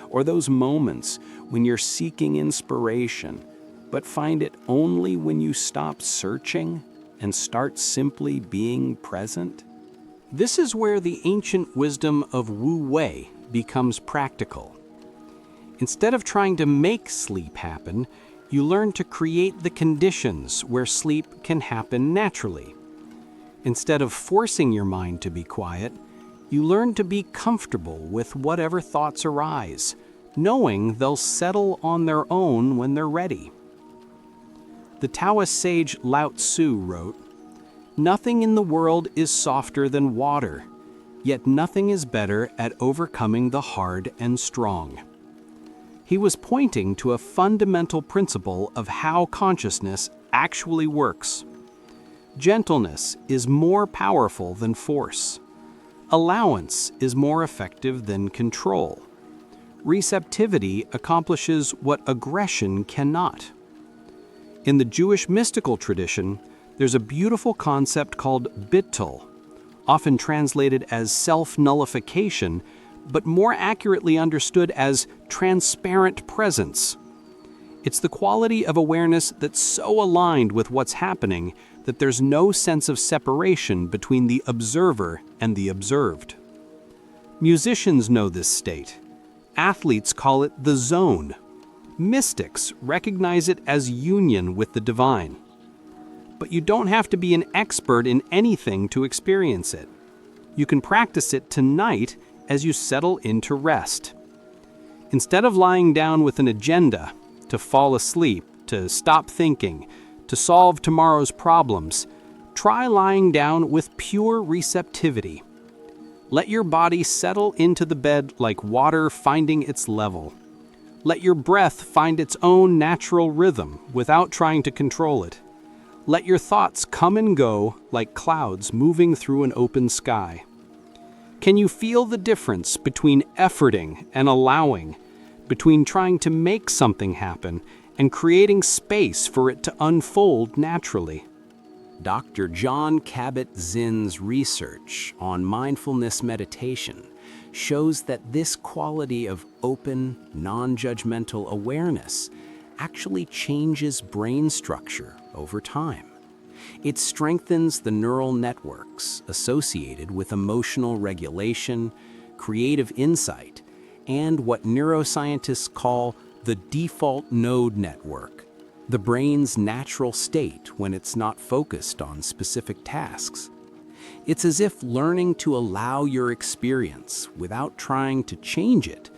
Or those moments when you're seeking inspiration but find it only when you stop searching and start simply being present? This is where the ancient wisdom of Wu Wei becomes practical. Instead of trying to make sleep happen, you learn to create the conditions where sleep can happen naturally. Instead of forcing your mind to be quiet, you learn to be comfortable with whatever thoughts arise, knowing they'll settle on their own when they're ready. The Taoist sage Lao Tzu wrote, "Nothing in the world is softer than water, yet nothing is better at overcoming the hard and strong." He was pointing to a fundamental principle of how consciousness actually works. Gentleness is more powerful than force. Allowance is more effective than control. Receptivity accomplishes what aggression cannot. In the Jewish mystical tradition, there's a beautiful concept called bittul, often translated as self-nullification, but more accurately understood as transparent presence. It's the quality of awareness that's so aligned with what's happening that there's no sense of separation between the observer and the observed. Musicians know this state. Athletes call it the zone. Mystics recognize it as union with the divine. But you don't have to be an expert in anything to experience it. You can practice it tonight as you settle into rest. Instead of lying down with an agenda, to fall asleep, to stop thinking, to solve tomorrow's problems, try lying down with pure receptivity. Let your body settle into the bed like water finding its level. Let your breath find its own natural rhythm without trying to control it. Let your thoughts come and go like clouds moving through an open sky. Can you feel the difference between efforting and allowing, between trying to make something happen and creating space for it to unfold naturally? Dr. John Kabat-Zinn's research on mindfulness meditation shows that this quality of open, non-judgmental awareness actually changes brain structure over time. It strengthens the neural networks associated with emotional regulation, creative insight, and what neuroscientists call the default node network, the brain's natural state when it's not focused on specific tasks. It's as if learning to allow your experience without trying to change it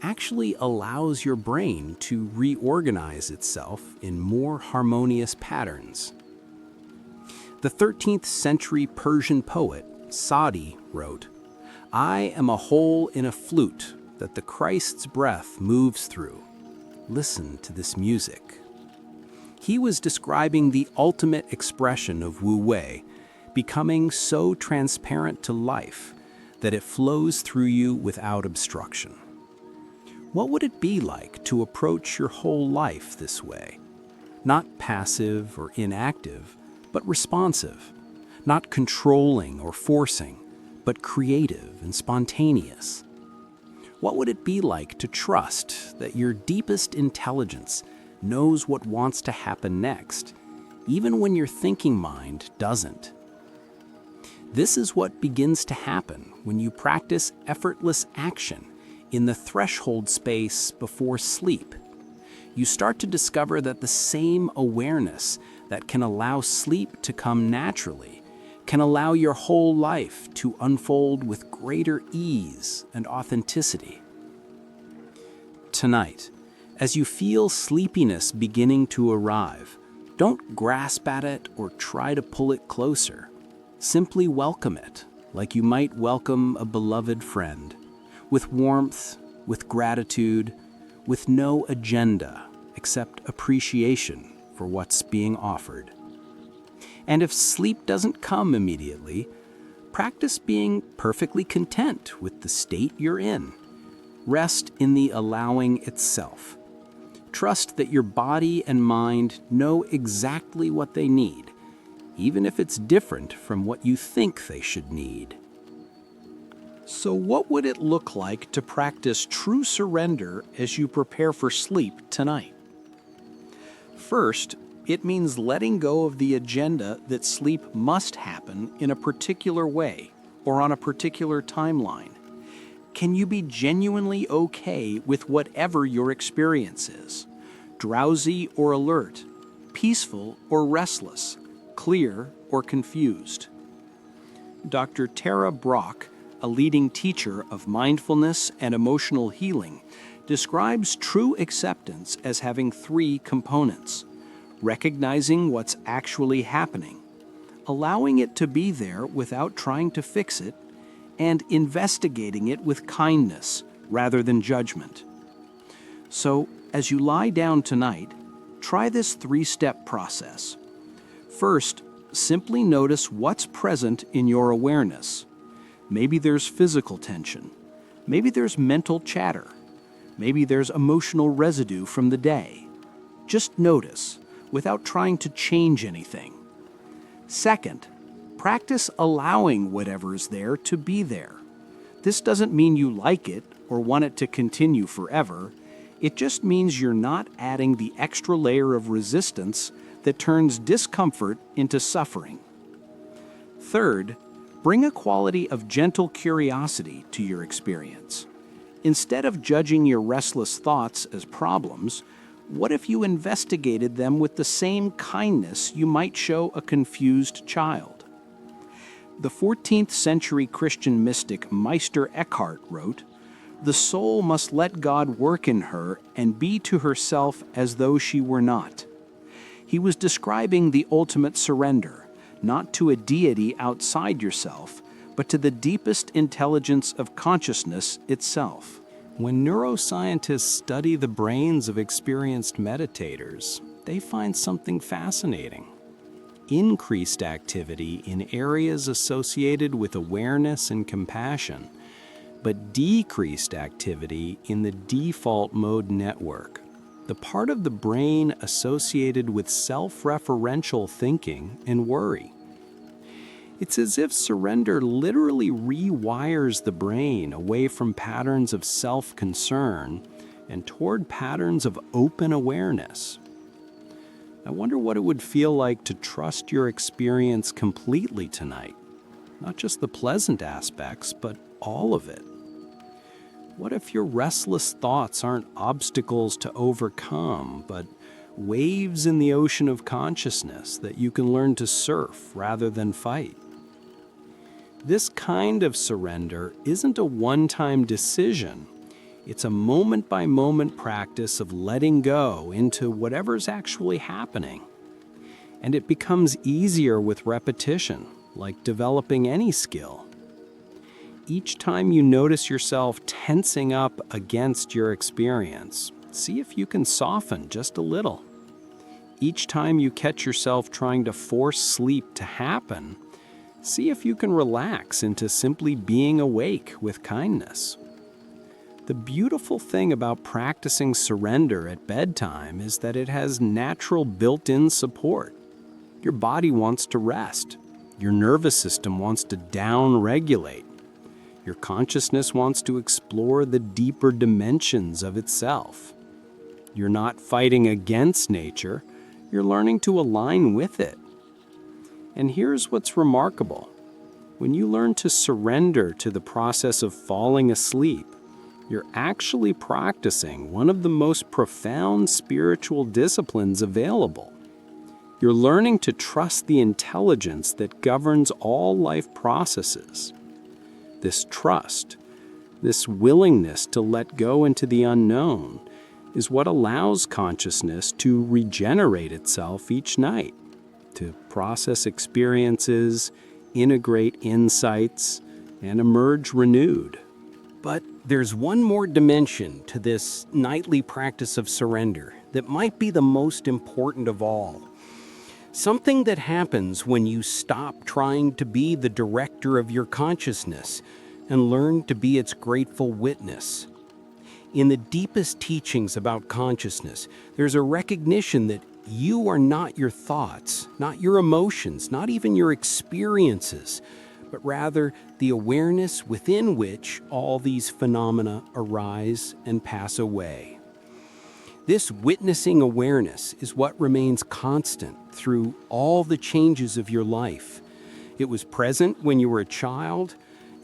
actually allows your brain to reorganize itself in more harmonious patterns. The 13th century Persian poet Sadi wrote, "I am a hole in a flute that the Christ's breath moves through. Listen to this music." He was describing the ultimate expression of Wu Wei, becoming so transparent to life that it flows through you without obstruction. What would it be like to approach your whole life this way? Not passive or inactive, but responsive. Not controlling or forcing, but creative and spontaneous. What would it be like to trust that your deepest intelligence knows what wants to happen next, even when your thinking mind doesn't? This is what begins to happen when you practice effortless action in the threshold space before sleep. You start to discover that the same awareness that can allow sleep to come naturally can allow your whole life to unfold with greater ease and authenticity. Tonight, as you feel sleepiness beginning to arrive, don't grasp at it or try to pull it closer. Simply welcome it, like you might welcome a beloved friend, with warmth, with gratitude, with no agenda except appreciation for what's being offered. And if sleep doesn't come immediately, practice being perfectly content with the state you're in. Rest in the allowing itself. Trust that your body and mind know exactly what they need, even if it's different from what you think they should need. So what would it look like to practice true surrender as you prepare for sleep tonight? First, it means letting go of the agenda that sleep must happen in a particular way or on a particular timeline. Can you be genuinely okay with whatever your experience is? Drowsy or alert, peaceful or restless, clear or confused? Dr. Tara Brach, a leading teacher of mindfulness and emotional healing, describes true acceptance as having three components: recognizing what's actually happening, allowing it to be there without trying to fix it, and investigating it with kindness rather than judgment. So, as you lie down tonight, try this three-step process. First, simply notice what's present in your awareness. Maybe there's physical tension. Maybe there's mental chatter. Maybe there's emotional residue from the day. Just notice, without trying to change anything. Second, practice allowing whatever's there to be there. This doesn't mean you like it or want it to continue forever. It just means you're not adding the extra layer of resistance that turns discomfort into suffering. Third, bring a quality of gentle curiosity to your experience. Instead of judging your restless thoughts as problems, what if you investigated them with the same kindness you might show a confused child? The 14th century Christian mystic Meister Eckhart wrote, "The soul must let God work in her and be to herself as though she were not." He was describing the ultimate surrender, not to a deity outside yourself, but to the deepest intelligence of consciousness itself. When neuroscientists study the brains of experienced meditators, they find something fascinating. Increased activity in areas associated with awareness and compassion, but decreased activity in the default mode network, the part of the brain associated with self-referential thinking and worry. It's as if surrender literally rewires the brain away from patterns of self-concern and toward patterns of open awareness. I wonder what it would feel like to trust your experience completely tonight. Not just the pleasant aspects, but all of it. What if your restless thoughts aren't obstacles to overcome, but waves in the ocean of consciousness that you can learn to surf rather than fight? This kind of surrender isn't a one-time decision. It's a moment-by-moment practice of letting go into whatever's actually happening. And it becomes easier with repetition, like developing any skill. Each time you notice yourself tensing up against your experience, see if you can soften just a little. Each time you catch yourself trying to force sleep to happen, see if you can relax into simply being awake with kindness. The beautiful thing about practicing surrender at bedtime is that it has natural built-in support. Your body wants to rest. Your nervous system wants to down-regulate. Your consciousness wants to explore the deeper dimensions of itself. You're not fighting against nature, you're learning to align with it. And here's what's remarkable. When you learn to surrender to the process of falling asleep, you're actually practicing one of the most profound spiritual disciplines available. You're learning to trust the intelligence that governs all life processes. This trust, this willingness to let go into the unknown, is what allows consciousness to regenerate itself each night, to process experiences, integrate insights, and emerge renewed. But there's one more dimension to this nightly practice of surrender that might be the most important of all. Something that happens when you stop trying to be the director of your consciousness and learn to be its grateful witness. In the deepest teachings about consciousness, there's a recognition that you are not your thoughts, not your emotions, not even your experiences, but rather the awareness within which all these phenomena arise and pass away. This witnessing awareness is what remains constant through all the changes of your life. It was present when you were a child,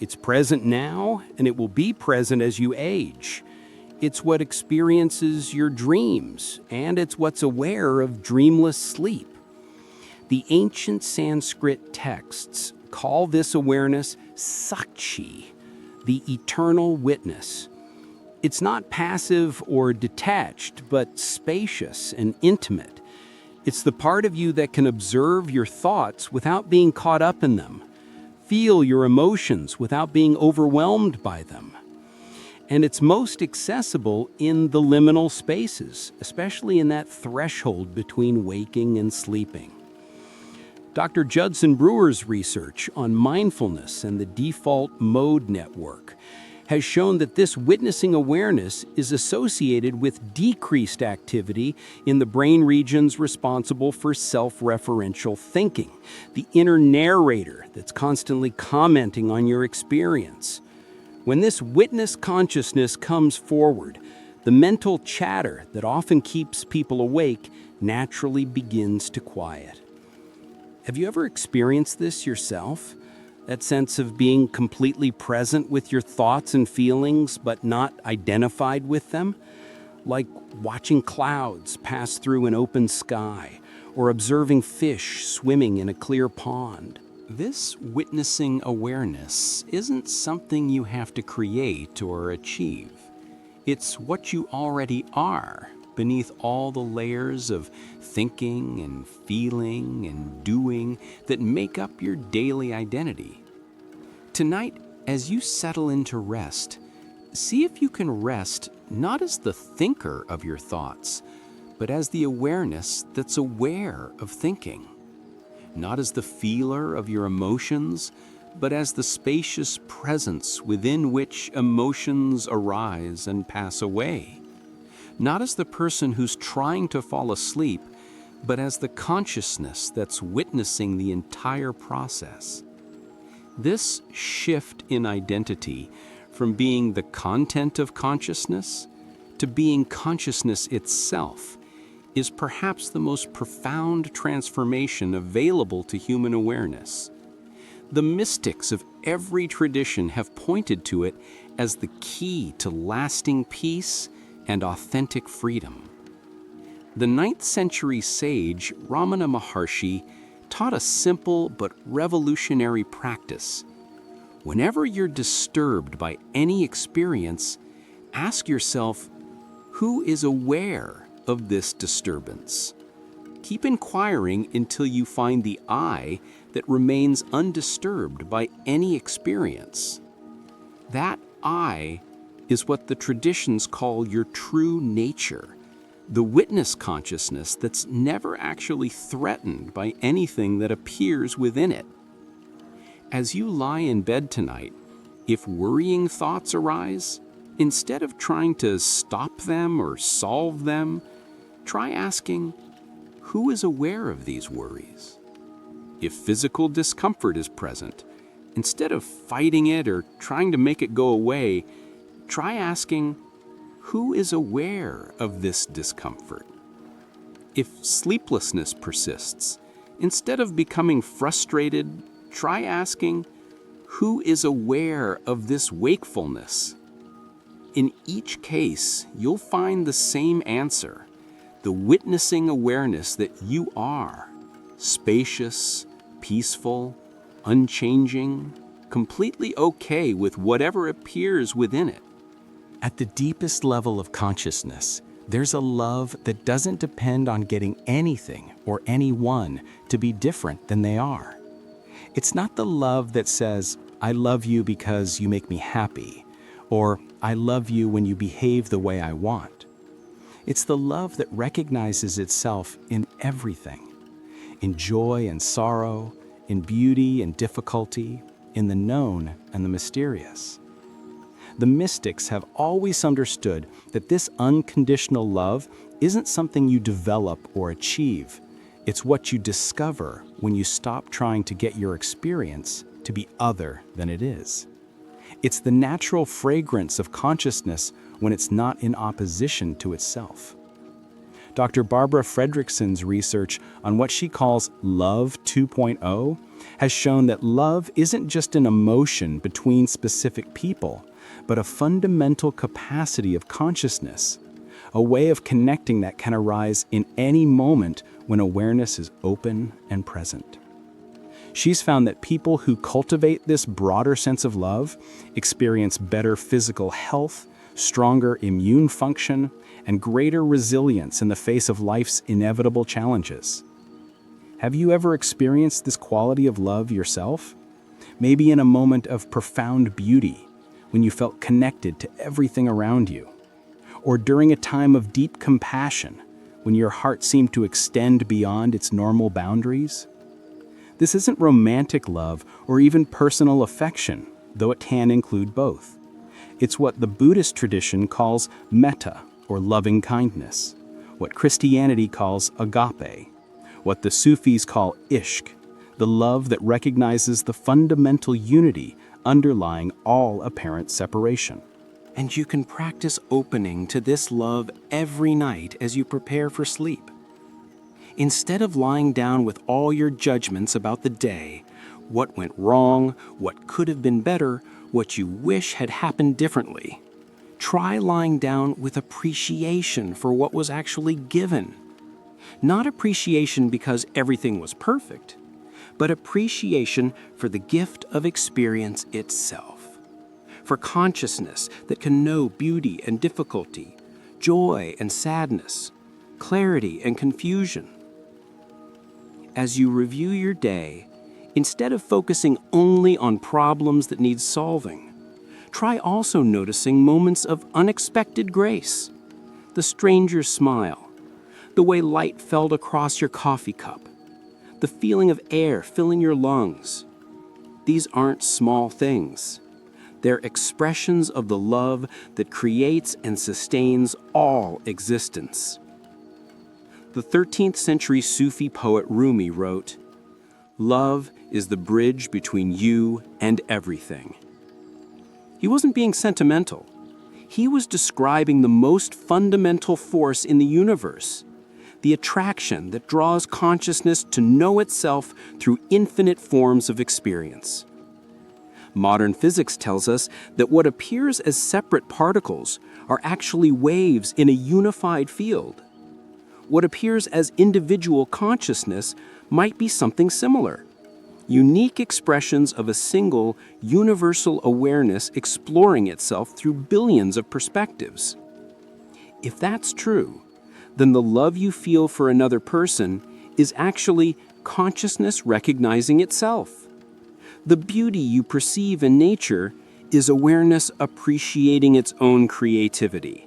it's present now, and it will be present as you age. It's what experiences your dreams, and it's what's aware of dreamless sleep. The ancient Sanskrit texts call this awareness Sakshi, the eternal witness. It's not passive or detached, but spacious and intimate. It's the part of you that can observe your thoughts without being caught up in them, feel your emotions without being overwhelmed by them. And it's most accessible in the liminal spaces, especially in that threshold between waking and sleeping. Dr. Judson Brewer's research on mindfulness and the default mode network has shown that this witnessing awareness is associated with decreased activity in the brain regions responsible for self-referential thinking, the inner narrator that's constantly commenting on your experience. When this witness consciousness comes forward, the mental chatter that often keeps people awake naturally begins to quiet. Have you ever experienced this yourself? That sense of being completely present with your thoughts and feelings, but not identified with them? Like watching clouds pass through an open sky, or observing fish swimming in a clear pond. This witnessing awareness isn't something you have to create or achieve. It's what you already are, beneath all the layers of thinking and feeling and doing that make up your daily identity. Tonight, as you settle into rest, see if you can rest not as the thinker of your thoughts, but as the awareness that's aware of thinking. Not as the feeler of your emotions, but as the spacious presence within which emotions arise and pass away. Not as the person who's trying to fall asleep, but as the consciousness that's witnessing the entire process. This shift in identity from being the content of consciousness to being consciousness itself is perhaps the most profound transformation available to human awareness. The mystics of every tradition have pointed to it as the key to lasting peace and authentic freedom. The 9th century sage Ramana Maharshi taught a simple but revolutionary practice, Whenever you're disturbed by any experience, ask yourself, who is aware of this disturbance? Keep inquiring until you find the I that remains undisturbed by any experience. That I is what the traditions call your true nature, the witness consciousness that's never actually threatened by anything that appears within it. As you lie in bed tonight, if worrying thoughts arise, instead of trying to stop them or solve them, try asking, who is aware of these worries? If physical discomfort is present, instead of fighting it or trying to make it go away, try asking, who is aware of this discomfort? If sleeplessness persists, instead of becoming frustrated, try asking, who is aware of this wakefulness? In each case, you'll find the same answer, the witnessing awareness that you are, spacious, peaceful, unchanging, completely okay with whatever appears within it. At the deepest level of consciousness, there's a love that doesn't depend on getting anything or anyone to be different than they are. It's not the love that says, I love you because you make me happy, or I love you when you behave the way I want. It's the love that recognizes itself in everything, in joy and sorrow, in beauty and difficulty, in the known and the mysterious. The mystics have always understood that this unconditional love isn't something you develop or achieve. It's what you discover when you stop trying to get your experience to be other than it is. It's the natural fragrance of consciousness when it's not in opposition to itself. Dr. Barbara Fredrickson's research on what she calls Love 2.0 has shown that love isn't just an emotion between specific people, but a fundamental capacity of consciousness, a way of connecting that can arise in any moment when awareness is open and present. She's found that people who cultivate this broader sense of love experience better physical health, stronger immune function, and greater resilience in the face of life's inevitable challenges. Have you ever experienced this quality of love yourself? Maybe in a moment of profound beauty, when you felt connected to everything around you, or during a time of deep compassion, when your heart seemed to extend beyond its normal boundaries? This isn't romantic love or even personal affection, though it can include both. It's what the Buddhist tradition calls metta, or loving kindness, what Christianity calls agape, what the Sufis call ishq, the love that recognizes the fundamental unity underlying all apparent separation. And you can practice opening to this love every night as you prepare for sleep. Instead of lying down with all your judgments about the day, what went wrong, what could have been better, what you wish had happened differently, try lying down with appreciation for what was actually given. Not appreciation because everything was perfect, but appreciation for the gift of experience itself, for consciousness that can know beauty and difficulty, joy and sadness, clarity and confusion. As you review your day, instead of focusing only on problems that need solving, try also noticing moments of unexpected grace, the stranger's smile, the way light fell across your coffee cup, the feeling of air filling your lungs. These aren't small things. They're expressions of the love that creates and sustains all existence. The 13th century Sufi poet Rumi wrote, "Love is the bridge between you and everything." He wasn't being sentimental. He was describing the most fundamental force in the universe, the attraction that draws consciousness to know itself through infinite forms of experience. Modern physics tells us that what appears as separate particles are actually waves in a unified field. What appears as individual consciousness might be something similar, unique expressions of a single, universal awareness exploring itself through billions of perspectives. If that's true, then the love you feel for another person is actually consciousness recognizing itself. The beauty you perceive in nature is awareness appreciating its own creativity.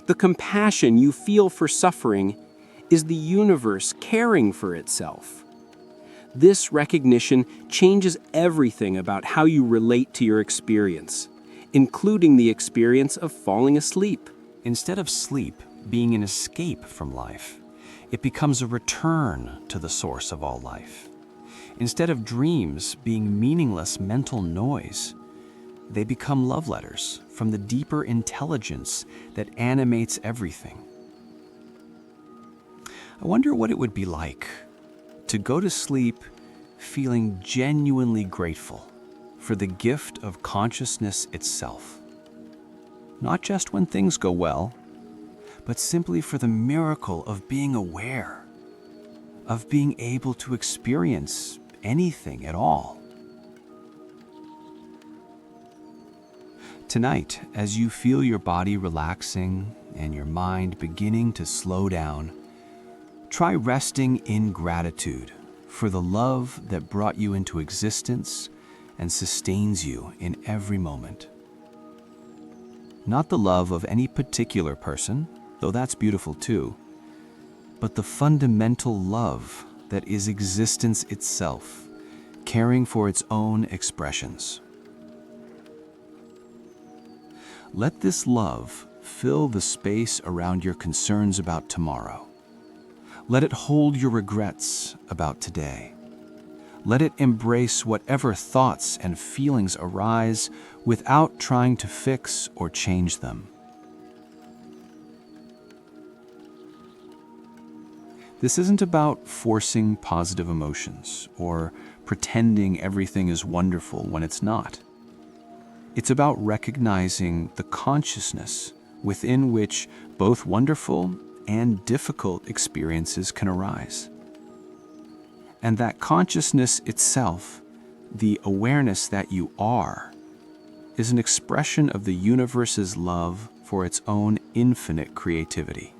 The compassion you feel for suffering is the universe caring for itself. This recognition changes everything about how you relate to your experience, including the experience of falling asleep. Instead of sleep being an escape from life, it becomes a return to the source of all life. Instead of dreams being meaningless mental noise, they become love letters from the deeper intelligence that animates everything. I wonder what it would be like to go to sleep feeling genuinely grateful for the gift of consciousness itself. Not just when things go well, but simply for the miracle of being aware, of being able to experience anything at all. Tonight, as you feel your body relaxing and your mind beginning to slow down, try resting in gratitude for the love that brought you into existence and sustains you in every moment. Not the love of any particular person, though that's beautiful too, but the fundamental love that is existence itself, caring for its own expressions. Let this love fill the space around your concerns about tomorrow. Let it hold your regrets about today. Let it embrace whatever thoughts and feelings arise without trying to fix or change them. This isn't about forcing positive emotions or pretending everything is wonderful when it's not. It's about recognizing the consciousness within which both wonderful and difficult experiences can arise. And that consciousness itself, the awareness that you are, is an expression of the universe's love for its own infinite creativity.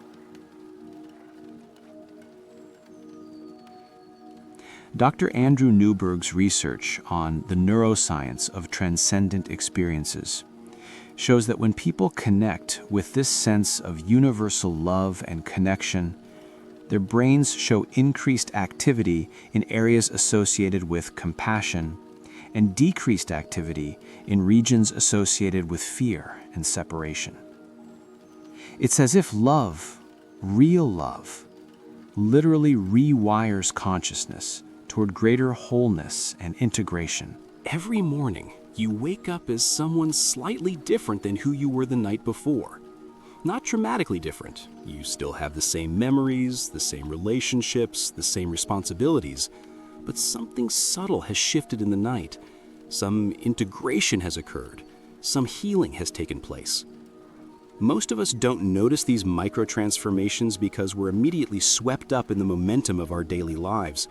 Dr. Andrew Newberg's research on the neuroscience of transcendent experiences shows that when people connect with this sense of universal love and connection, their brains show increased activity in areas associated with compassion and decreased activity in regions associated with fear and separation. It's as if love, real love, literally rewires consciousness toward greater wholeness and integration. Every morning, you wake up as someone slightly different than who you were the night before. Not dramatically different. You still have the same memories, the same relationships, the same responsibilities, but something subtle has shifted in the night. Some integration has occurred. Some healing has taken place. Most of us don't notice these micro-transformations because we're immediately swept up in the momentum of our daily lives,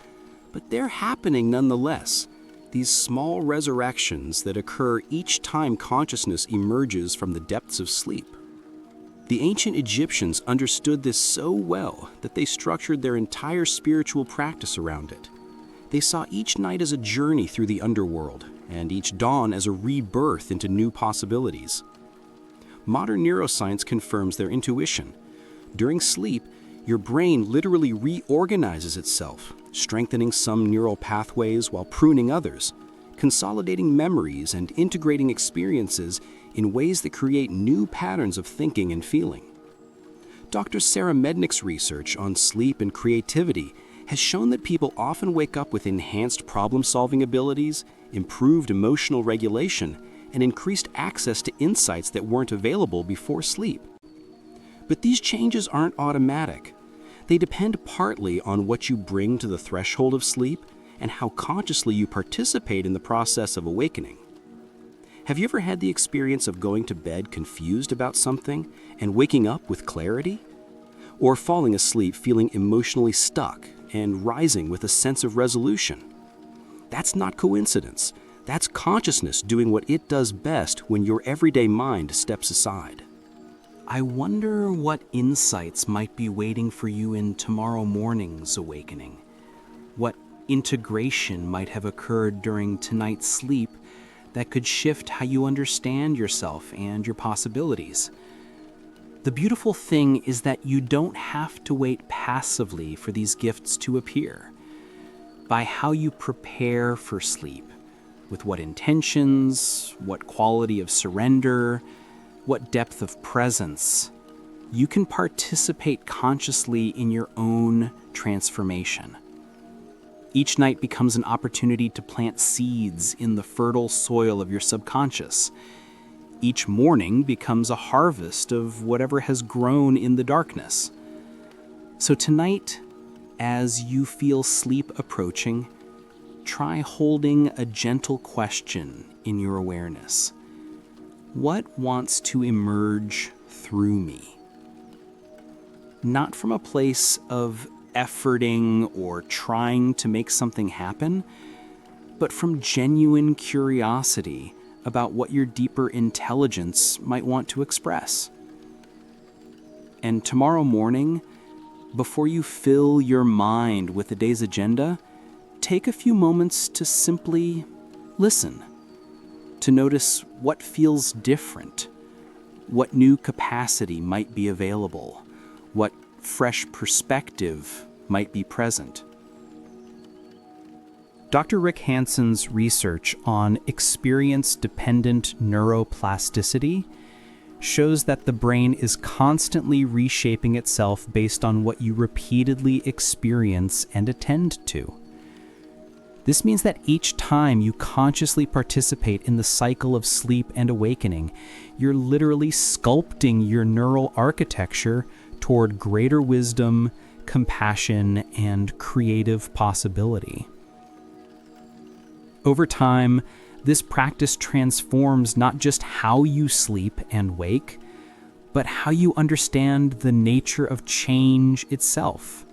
but they're happening nonetheless. These small resurrections that occur each time consciousness emerges from the depths of sleep. The ancient Egyptians understood this so well that they structured their entire spiritual practice around it. They saw each night as a journey through the underworld, and each dawn as a rebirth into new possibilities. Modern neuroscience confirms their intuition. During sleep, your brain literally reorganizes itself, strengthening some neural pathways while pruning others, consolidating memories and integrating experiences in ways that create new patterns of thinking and feeling. Dr. Sarah Mednick's research on sleep and creativity has shown that people often wake up with enhanced problem-solving abilities, improved emotional regulation, and increased access to insights that weren't available before sleep. But these changes aren't automatic. They depend partly on what you bring to the threshold of sleep and how consciously you participate in the process of awakening. Have you ever had the experience of going to bed confused about something and waking up with clarity? Or falling asleep feeling emotionally stuck and rising with a sense of resolution? That's not coincidence. That's consciousness doing what it does best when your everyday mind steps aside. I wonder what insights might be waiting for you in tomorrow morning's awakening. What integration might have occurred during tonight's sleep that could shift how you understand yourself and your possibilities. The beautiful thing is that you don't have to wait passively for these gifts to appear. By how you prepare for sleep, with what intentions, what quality of surrender, what depth of presence, you can participate consciously in your own transformation. Each night becomes an opportunity to plant seeds in the fertile soil of your subconscious. Each morning becomes a harvest of whatever has grown in the darkness. So tonight, as you feel sleep approaching, try holding a gentle question in your awareness. What wants to emerge through me? Not from a place of efforting or trying to make something happen, but from genuine curiosity about what your deeper intelligence might want to express. And tomorrow morning, before you fill your mind with the day's agenda, take a few moments to simply listen, to notice what feels different, what new capacity might be available, what fresh perspective might be present. Dr. Rick Hanson's research on experience-dependent neuroplasticity shows that the brain is constantly reshaping itself based on what you repeatedly experience and attend to. This means that each time you consciously participate in the cycle of sleep and awakening, you're literally sculpting your neural architecture toward greater wisdom, compassion, and creative possibility. Over time, this practice transforms not just how you sleep and wake, but how you understand the nature of change itself.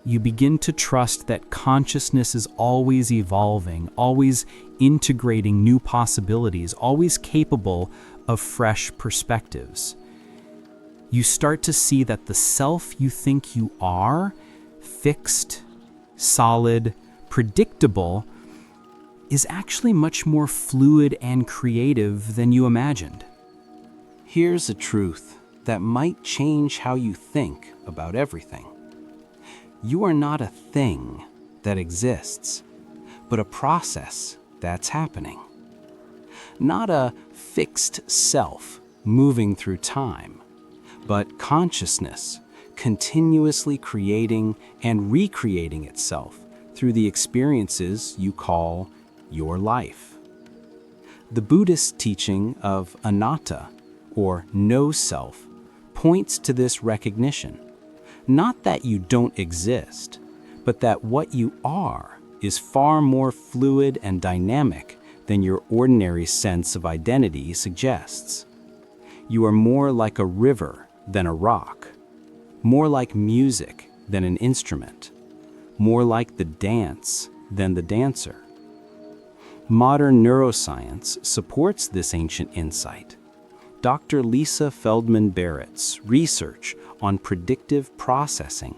You begin to trust that consciousness is always evolving, always integrating new possibilities, always capable of fresh perspectives. You start to see that the self you think you are, fixed, solid, predictable, is actually much more fluid and creative than you imagined. Here's a truth that might change how you think about everything. You are not a thing that exists, but a process that's happening. Not a fixed self moving through time, but consciousness continuously creating and recreating itself through the experiences you call your life. The Buddhist teaching of anatta, or no self, points to this recognition. Not that you don't exist, but that what you are is far more fluid and dynamic than your ordinary sense of identity suggests. You are more like a river than a rock, more like music than an instrument, more like the dance than the dancer. Modern neuroscience supports this ancient insight. Dr. Lisa Feldman Barrett's research on predictive processing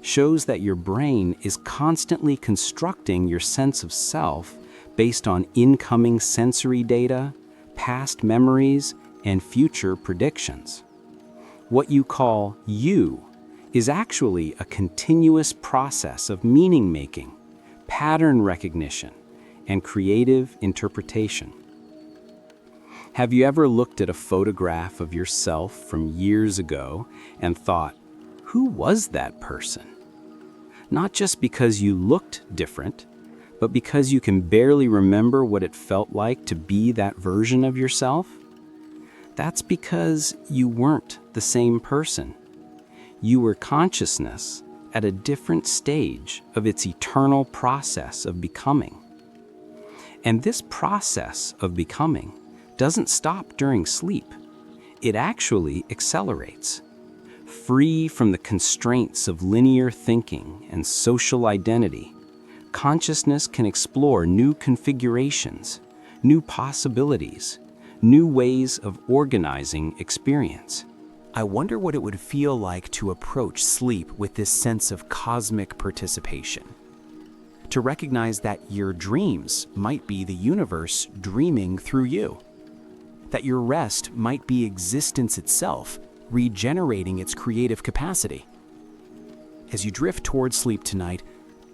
shows that your brain is constantly constructing your sense of self based on incoming sensory data, past memories, and future predictions. What you call you is actually a continuous process of meaning-making, pattern recognition, and creative interpretation. Have you ever looked at a photograph of yourself from years ago and thought, who was that person? Not just because you looked different, but because you can barely remember what it felt like to be that version of yourself? That's because you weren't the same person. You were consciousness at a different stage of its eternal process of becoming. And this process of becoming doesn't stop during sleep. It actually accelerates. Free from the constraints of linear thinking and social identity, Consciousness can explore new configurations, new possibilities, new ways of organizing experience. I wonder what it would feel like to approach sleep with this sense of cosmic participation. To recognize that your dreams might be the universe dreaming through you. That your rest might be existence itself, regenerating its creative capacity. As you drift toward sleep tonight,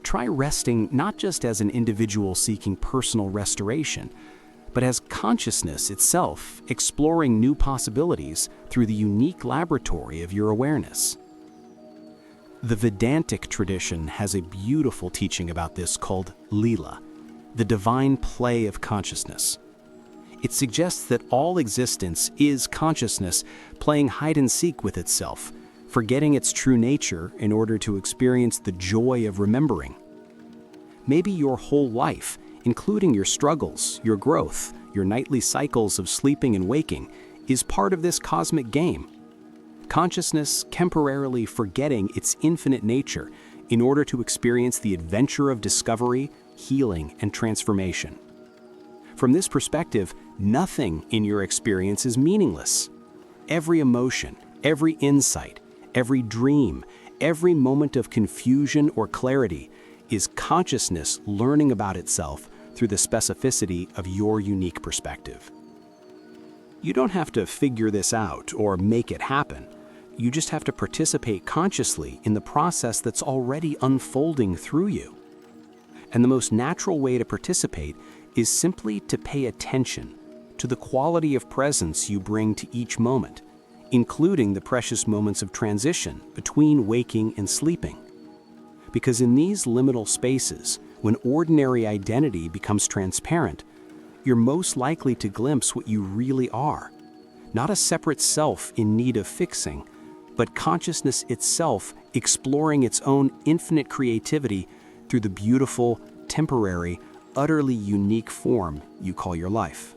try resting not just as an individual seeking personal restoration, but as consciousness itself, exploring new possibilities through the unique laboratory of your awareness. The Vedantic tradition has a beautiful teaching about this called Leela, the divine play of consciousness. It suggests that all existence is consciousness playing hide and seek with itself, forgetting its true nature in order to experience the joy of remembering. Maybe your whole life, including your struggles, your growth, your nightly cycles of sleeping and waking, is part of this cosmic game. Consciousness temporarily forgetting its infinite nature in order to experience the adventure of discovery, healing, and transformation. From this perspective, nothing in your experience is meaningless. Every emotion, every insight, every dream, every moment of confusion or clarity is consciousness learning about itself through the specificity of your unique perspective. You don't have to figure this out or make it happen. You just have to participate consciously in the process that's already unfolding through you. And the most natural way to participate is simply to pay attention to the quality of presence you bring to each moment, including the precious moments of transition between waking and sleeping. Because in these liminal spaces, when ordinary identity becomes transparent, you're most likely to glimpse what you really are. Not a separate self in need of fixing, but consciousness itself exploring its own infinite creativity through the beautiful, temporary, utterly unique form you call your life.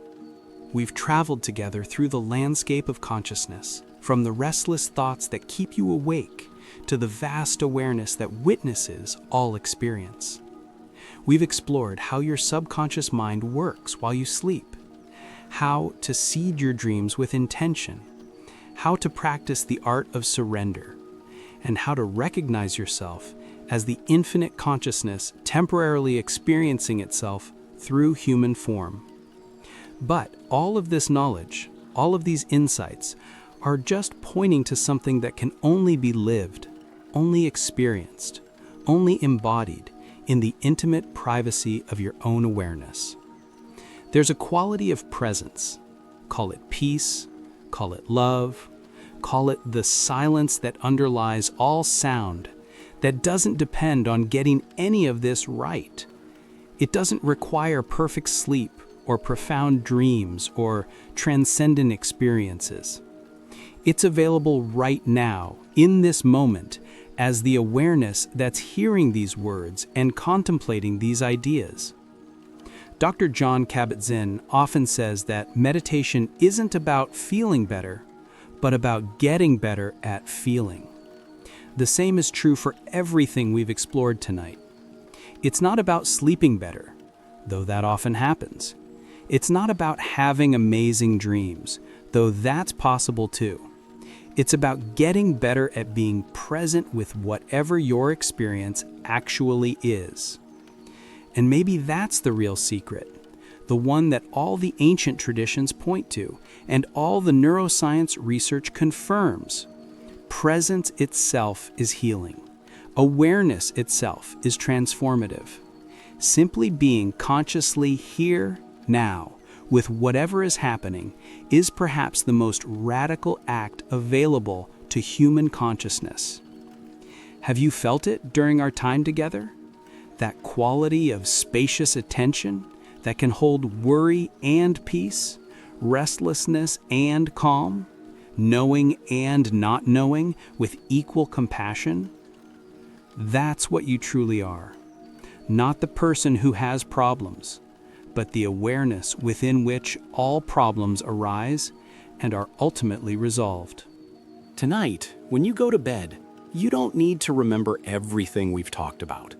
We've traveled together through the landscape of consciousness, from the restless thoughts that keep you awake to the vast awareness that witnesses all experience. We've explored how your subconscious mind works while you sleep, how to seed your dreams with intention, how to practice the art of surrender, and how to recognize yourself as the infinite consciousness temporarily experiencing itself through human form. But all of this knowledge, all of these insights, are just pointing to something that can only be lived, only experienced, only embodied in the intimate privacy of your own awareness. There's a quality of presence, call it peace, call it love, call it the silence that underlies all sound, that doesn't depend on getting any of this right. It doesn't require perfect sleep or profound dreams or transcendent experiences. It's available right now, in this moment, as the awareness that's hearing these words and contemplating these ideas. Dr. Jon Kabat-Zinn often says that meditation isn't about feeling better, but about getting better at feeling. The same is true for everything we've explored tonight. It's not about sleeping better, though that often happens. It's not about having amazing dreams, though that's possible too. It's about getting better at being present with whatever your experience actually is. And maybe that's the real secret, the one that all the ancient traditions point to and all the neuroscience research confirms. Presence itself is healing. Awareness itself is transformative. Simply being consciously here, now, with whatever is happening, is perhaps the most radical act available to human consciousness. Have you felt it during our time together? That quality of spacious attention that can hold worry and peace, restlessness and calm, knowing and not knowing with equal compassion? That's what you truly are. Not the person who has problems, but the awareness within which all problems arise and are ultimately resolved. Tonight, when you go to bed, you don't need to remember everything we've talked about.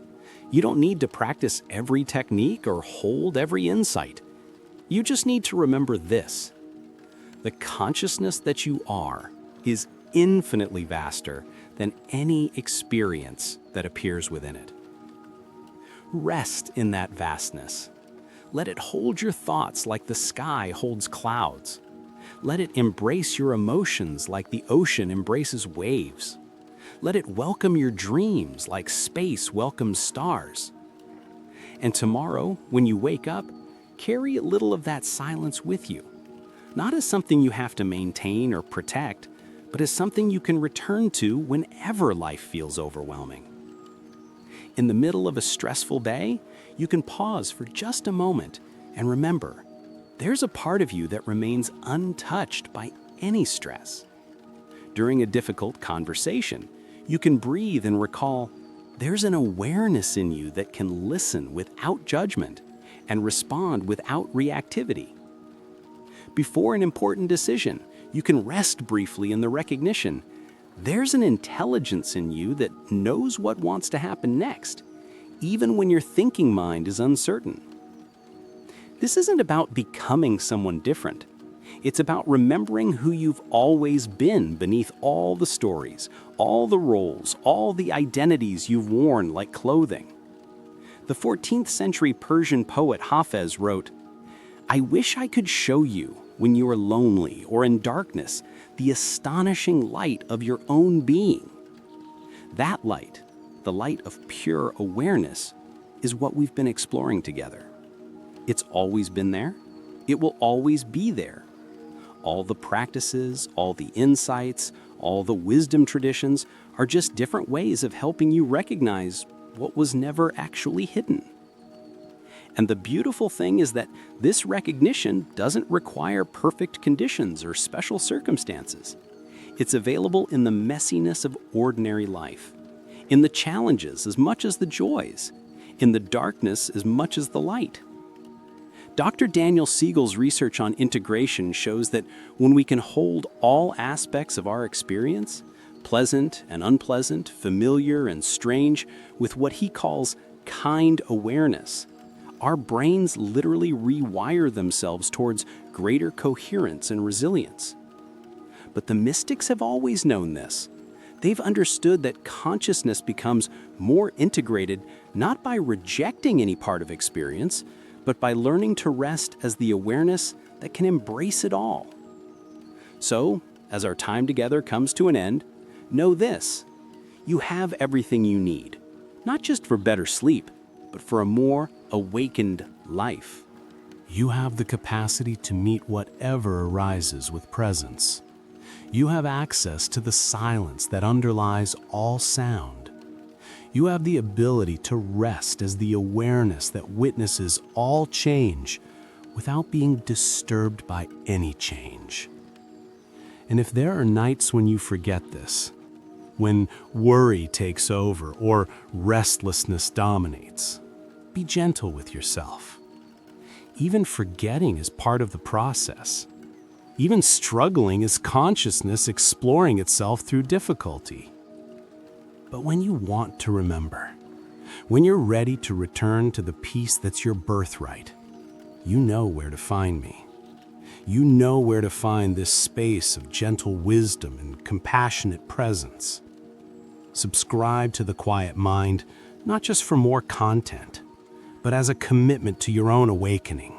You don't need to practice every technique or hold every insight. You just need to remember this: the consciousness that you are is infinitely vaster than any experience that appears within it. Rest in that vastness. Let it hold your thoughts like the sky holds clouds. Let it embrace your emotions like the ocean embraces waves. Let it welcome your dreams like space welcomes stars. And tomorrow, when you wake up, carry a little of that silence with you, not as something you have to maintain or protect, but as something you can return to whenever life feels overwhelming. In the middle of a stressful day, you can pause for just a moment and remember, there's a part of you that remains untouched by any stress. During a difficult conversation, you can breathe and recall, there's an awareness in you that can listen without judgment and respond without reactivity. Before an important decision, you can rest briefly in the recognition, there's an intelligence in you that knows what wants to happen next, even when your thinking mind is uncertain. This isn't about becoming someone different. It's about remembering who you've always been beneath all the stories, all the roles, all the identities you've worn like clothing. The 14th century Persian poet Hafez wrote, "I wish I could show you, when you are lonely or in darkness, the astonishing light of your own being." That light, the light of pure awareness, is what we've been exploring together. It's always been there. It will always be there. All the practices, all the insights, all the wisdom traditions are just different ways of helping you recognize what was never actually hidden. And the beautiful thing is that this recognition doesn't require perfect conditions or special circumstances. It's available in the messiness of ordinary life, in the challenges as much as the joys, in the darkness as much as the light. Dr. Daniel Siegel's research on integration shows that when we can hold all aspects of our experience, pleasant and unpleasant, familiar and strange, with what he calls kind awareness, our brains literally rewire themselves towards greater coherence and resilience. But the mystics have always known this. They've understood that consciousness becomes more integrated not by rejecting any part of experience, but by learning to rest as the awareness that can embrace it all. So, as our time together comes to an end, know this: you have everything you need, not just for better sleep, but for a more awakened life. You have the capacity to meet whatever arises with presence. You have access to the silence that underlies all sound. You have the ability to rest as the awareness that witnesses all change without being disturbed by any change. And if there are nights when you forget this, when worry takes over or restlessness dominates, be gentle with yourself. Even forgetting is part of the process. Even struggling is consciousness exploring itself through difficulty. But when you want to remember, when you're ready to return to the peace that's your birthright, you know where to find me. You know where to find this space of gentle wisdom and compassionate presence. Subscribe to The Quiet Mind, not just for more content, but as a commitment to your own awakening,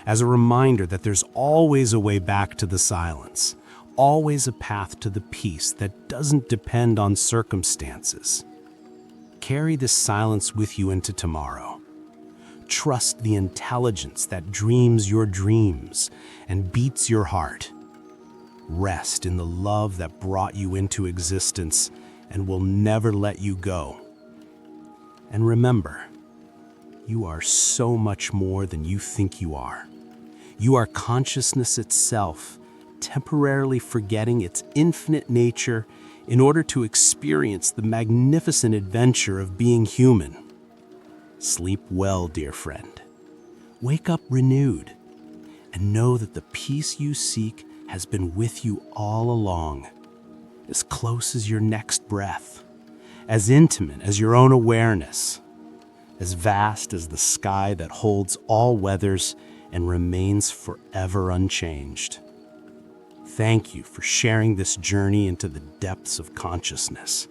as a reminder that there's always a way back to the silence, always a path to the peace that doesn't depend on circumstances. Carry this silence with you into tomorrow. Trust the intelligence that dreams your dreams and beats your heart. Rest in the love that brought you into existence and will never let you go. And remember, you are so much more than you think you are. You are consciousness itself, temporarily forgetting its infinite nature in order to experience the magnificent adventure of being human. Sleep well, dear friend. Wake up renewed, and know that the peace you seek has been with you all along, as close as your next breath, as intimate as your own awareness. as vast as the sky that holds all weathers and remains forever unchanged. Thank you for sharing this journey into the depths of consciousness.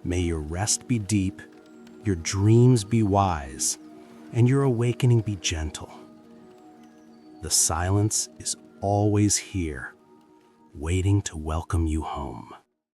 May your rest be deep, your dreams be wise, and your awakening be gentle. The silence is always here, waiting to welcome you home.